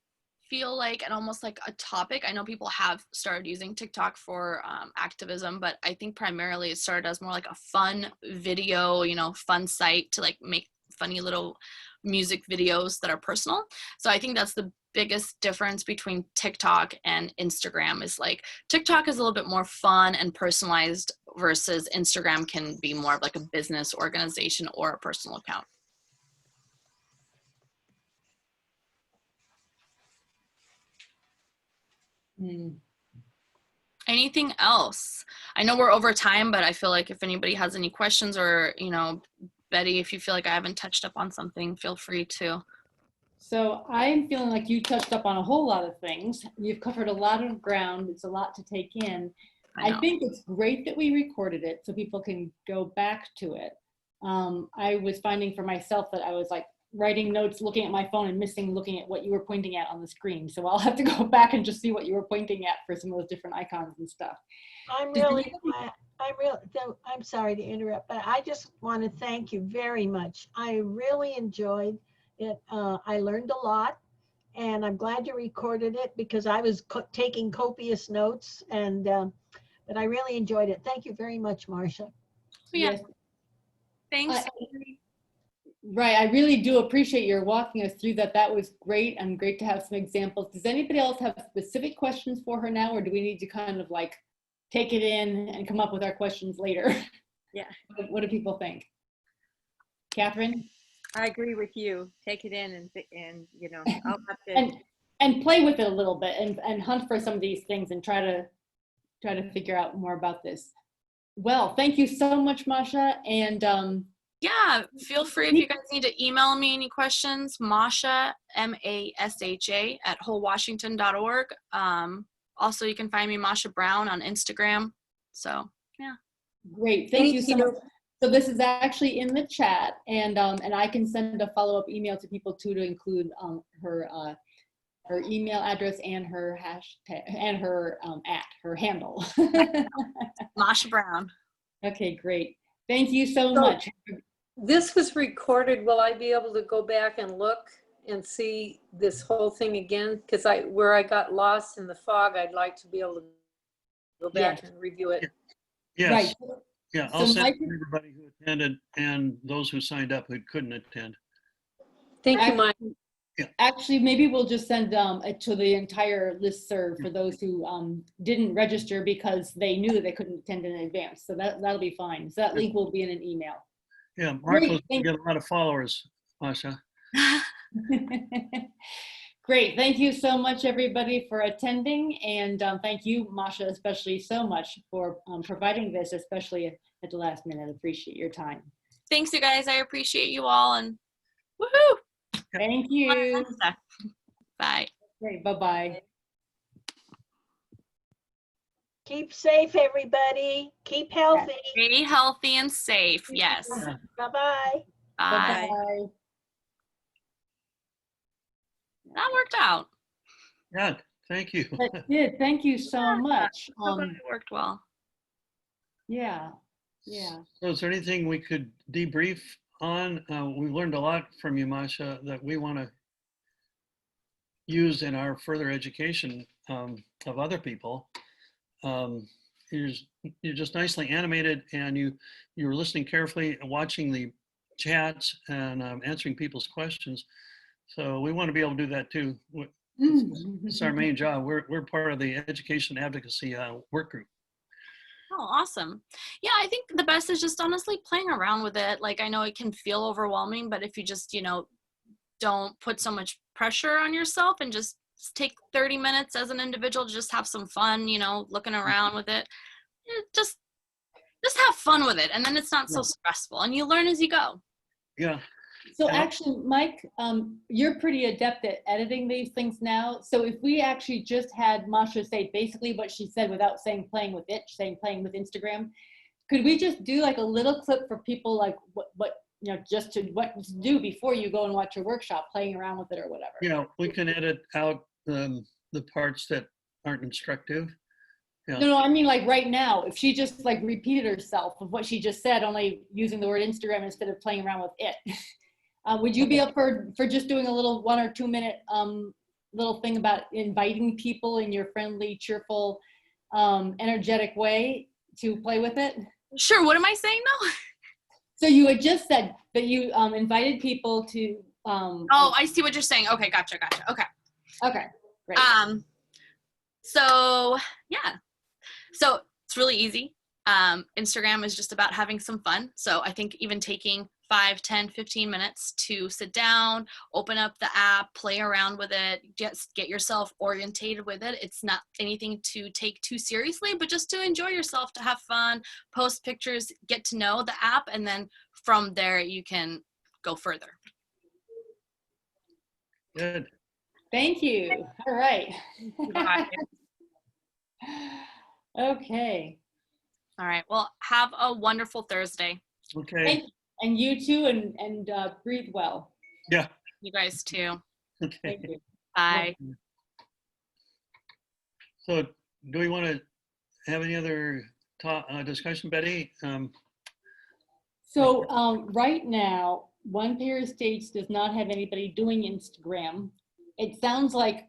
feel like, and almost like a topic. I know people have started using TikTok for activism, but I think primarily it started as more like a fun video, fun site to like make funny little music videos that are personal. So I think that's the biggest difference between TikTok and Instagram is like TikTok is a little bit more fun and personalized versus Instagram can be more of like a business organization or a personal account. Anything else? I know we're over time, but I feel like if anybody has any questions or, Betty, if you feel like I haven't touched up on something, feel free to. So I'm feeling like you touched up on a whole lot of things. You've covered a lot of ground. It's a lot to take in. I think it's great that we recorded it so people can go back to it. I was finding for myself that I was like writing notes, looking at my phone and looking at what you were pointing at on the screen. So I'll have to go back and just see what you were pointing at for some of those different icons and stuff. I'm sorry to interrupt, but I just want to thank you very much. I really enjoyed it. I learned a lot, and I'm glad you recorded it because I was taking copious notes, and but I really enjoyed it. Thank you very much, Masha. Yeah. Yes. Thanks. Right, I really do appreciate your walking us through that. That was great, and great to have some examples. Does anybody else have specific questions for her now, or do we need to kind of like take it in and come up with our questions later? Yeah. What do people think? Catherine? I agree with you. Take it in and I'll have to and play with it a little bit and hunt for some of these things and try to figure out more about this. Well, thank you so much, Masha. And yeah, feel free if you guys need to email me any questions, Masha, MASHA @wholewashington.org. Also, you can find me Masha Brown on Instagram. So yeah. Great, thank you so much. So this is actually in the chat, and I can send a follow-up email to people too to include her email address and her hashtag and her her handle. Masha Brown. Okay, great. Thank you so So- much. This was recorded. Will I be able to go back and look and see this whole thing again? Because where I got lost in the fog, I'd like to be able to go back and review it. Yes. Right. Yeah, So I'll send Mike- it to everybody who attended and those who signed up who couldn't attend. Thank you, Mike. Actually, maybe we'll just send it to the entire listserv for those who didn't register because they knew that they couldn't attend in advance. So that'll be fine. So that link will be in an email. Yeah, Marco's Great, gonna get a lot of followers, Masha. Great. Thank you so much, everybody, for attending. And thank you, Masha, especially so much for providing this, especially at the last minute. I appreciate your time. Thanks, you guys. I appreciate you all, and woohoo! Thank you. Bye. Great. Bye-bye. Keep safe, everybody. Keep healthy. Stay healthy and safe. Yes. Bye-bye. Bye. Bye-bye. That worked out. Yeah, thank you. That did. Thank you so much. So glad it worked well. Yeah. Yeah. So is there anything we could debrief on? We learned a lot from you, Masha, that we want to use in our further education of other people. You're just nicely animated, and you were listening carefully and watching the chats and answering people's questions. So we want to be able to do that too. It's our main job. We're part of the education advocacy work group. Oh, awesome. Yeah, I think the best is just honestly playing around with it. Like, I know it can feel overwhelming, but if you just, don't put so much pressure on yourself and just take 30 minutes as an individual to just have some fun, looking around with it. Just have fun with it. And then it's not so stressful, and you learn as you go. Yeah. So actually, Mike, you're pretty adept at editing these things now. So if we actually just had Masha say basically what she said without saying playing with it, saying playing with Instagram, could we just do like a little clip for people, like what just to what to do before you go and watch your workshop, playing around with it or whatever? Yeah, we can edit out the parts that aren't instructive. Yeah. No, I mean like right now, if she just like repeated herself of what she just said, only using the word Instagram instead of playing around with it. Would you be up for just doing a little 1 or 2 minute little thing about inviting people in your friendly, cheerful, energetic way to play with it? Sure. What am I saying now? So you had just said that you invited people to. Oh, I see what you're saying. Okay, gotcha. Okay. Okay, great. So yeah. So it's really easy. Instagram is just about having some fun. So I think even taking 5, 10, 15 minutes to sit down, open up the app, play around with it, just get yourself orientated with it. It's not anything to take too seriously, but just to enjoy yourself, to have fun, post pictures, get to know the app, and then from there you can go further. Good. Thank you. All right. Bye. Okay. All right. Well, have a wonderful Thursday. Okay. And you too, and breathe well. Yeah. You guys too. Okay. Thank you. Bye. So do we want to have any other discussion, Betty? So right now, One Pair of States does not have anybody doing Instagram. It sounds like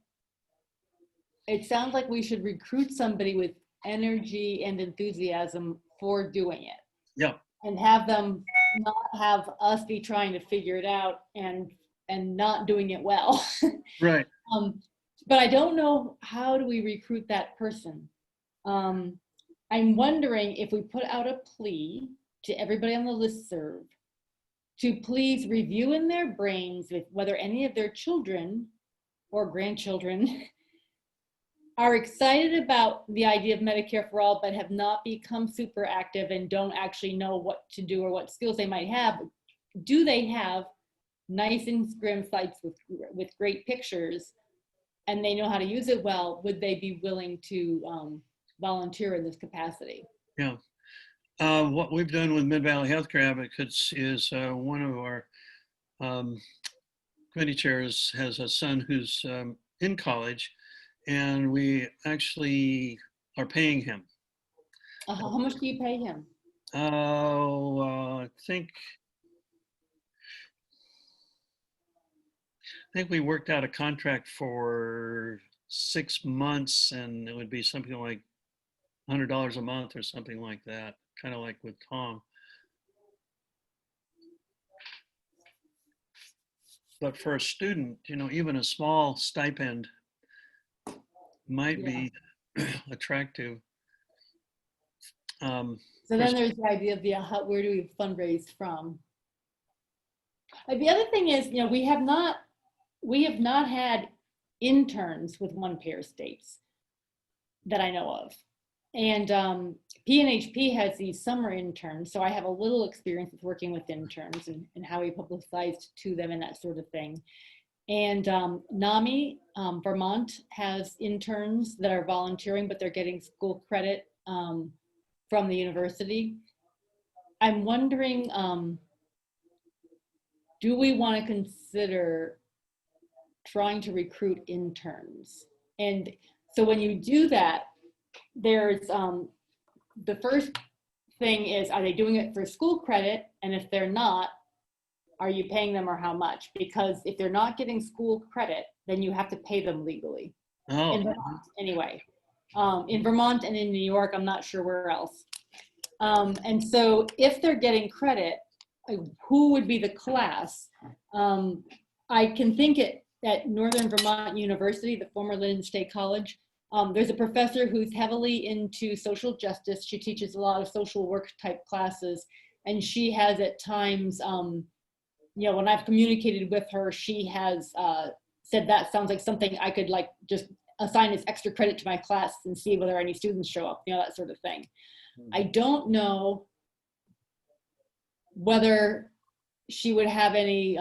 we should recruit somebody with energy and enthusiasm for doing it. Yeah. And have them not have us be trying to figure it out and not doing it well. Right. But I don't know, how do we recruit that person? I'm wondering if we put out a plea to everybody on the listserv to please review in their brains with whether any of their children or grandchildren are excited about the idea of Medicare for All, but have not become super active and don't actually know what to do or what skills they might have. Do they have nice Instagram sites with great pictures and they know how to use it well? Would they be willing to volunteer in this capacity? Yeah. What we've done with Mid-Valley Healthcare Advocates is one of our committee chairs has a son who's in college, and we actually are paying him. How much do you pay him? I think we worked out a contract for 6 months, and it would be something like $100 a month or something like that, kind of like with Tom. But for a student, even a small stipend might be attractive. So then there's the idea of where do we fundraise from? The other thing is, we have not had interns with one pair states that I know of. And PNHP has these summer interns, so I have a little experience with working with interns and how we publicized to them and that sort of thing. And NAMI, Vermont, has interns that are volunteering, but they're getting school credit from the university. I'm wondering, do we want to consider trying to recruit interns? And so when you do that, there's the first thing is, are they doing it for school credit? And if they're not, are you paying them or how much? Because if they're not getting school credit, then you have to pay them legally. Oh. In Vermont, anyway. In Vermont and in New York, I'm not sure where else. And so if they're getting credit, who would be the class? I can think at Northern Vermont University, the former Linden State College, there's a professor who's heavily into social justice. She teaches a lot of social work type classes, and she has at times, when I've communicated with her, she has said that sounds like something I could just assign as extra credit to my class and see whether any students show up, that sort of thing. I don't know whether she would have any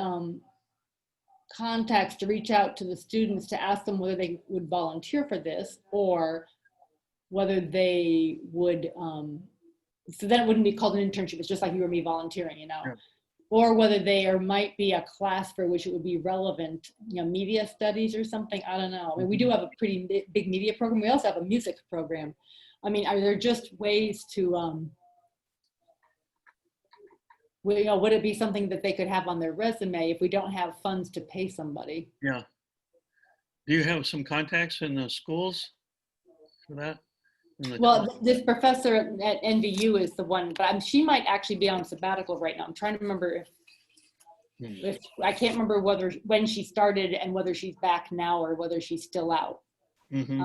contacts to reach out to the students to ask them whether they would volunteer for this, or whether they would, so then it wouldn't be called an internship, it's just like you or me volunteering, Yeah. Or whether there might be a class for which it would be relevant, media studies or something, I don't know. I mean, we do have a pretty big media program. We also have a music program. I mean, are there just ways to, would it be something that they could have on their resume if we don't have funds to pay somebody? Yeah. Do you have some contacts in the schools for that? Well, this professor at NVU is the one, but she might actually be on sabbatical right now. I'm trying to remember if I can't remember when she started and whether she's back now or whether she's still out. Mm-hmm.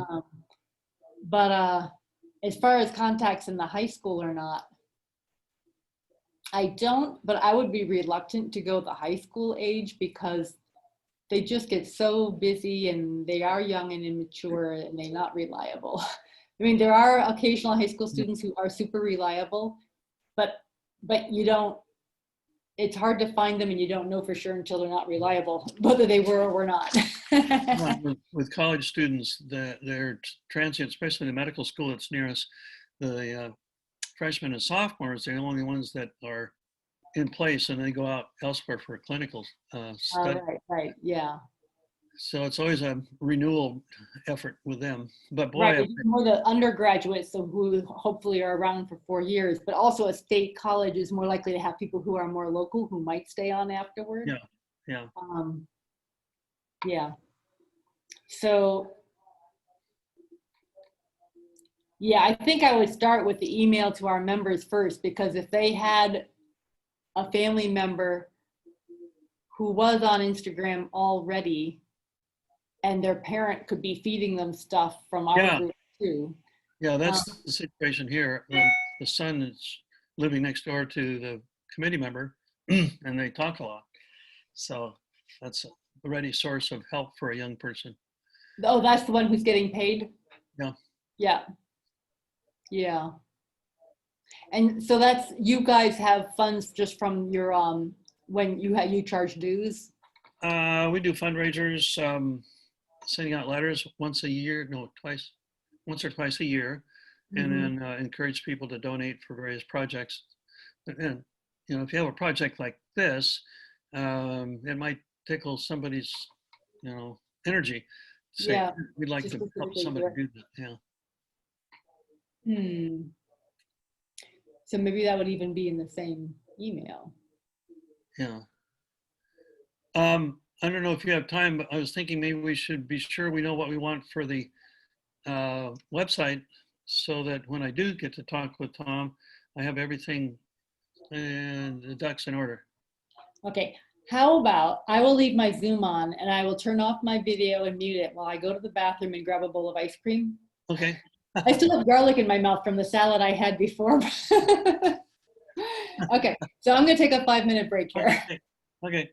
But as far as contacts in the high school or not, I don't, but I would be reluctant to go the high school age because they just get so busy and they are young and immature and they're not reliable. I mean, there are occasional high school students who are super reliable, but you don't, it's hard to find them and you don't know for sure until they're not reliable, whether they were or were not. with college students, they're transient, especially the medical school that's near us, the freshmen and sophomores, they're the only ones that are in place and they go out elsewhere for a clinical study. Right, yeah. So it's always a renewal effort with them. But boy, right, more the undergraduates, so who hopefully are around for 4 years, but also a state college is more likely to have people who are more local who might stay on afterward. Yeah. Yeah. So, yeah, I think I would start with the email to our members first, because if they had a family member who was on Instagram already, and their parent could be feeding them stuff from our group too. Yeah, that's the situation here. The son is living next door to the committee member and they talk a lot. So that's a ready source of help for a young person. Oh, that's the one who's getting paid? Yeah. Yeah. Yeah. And so that's, you guys have funds just from your, when you charge dues? We do fundraisers, sending out letters once or twice a year, and then encourage people to donate for various projects. And if you have a project like this, it might tickle somebody's energy. Say, we'd like to help somebody do that. Yeah. So maybe that would even be in the same email. Yeah. I don't know if you have time, but I was thinking maybe we should be sure we know what we want for the website, so that when I do get to talk with Tom, I have everything and the ducks in order. Okay, how about I will leave my Zoom on and I will turn off my video and mute it while I go to the bathroom and grab a bowl of ice cream. Okay. I still have garlic in my mouth from the salad I had before. Okay, so I'm gonna take a 5-minute break here. Okay.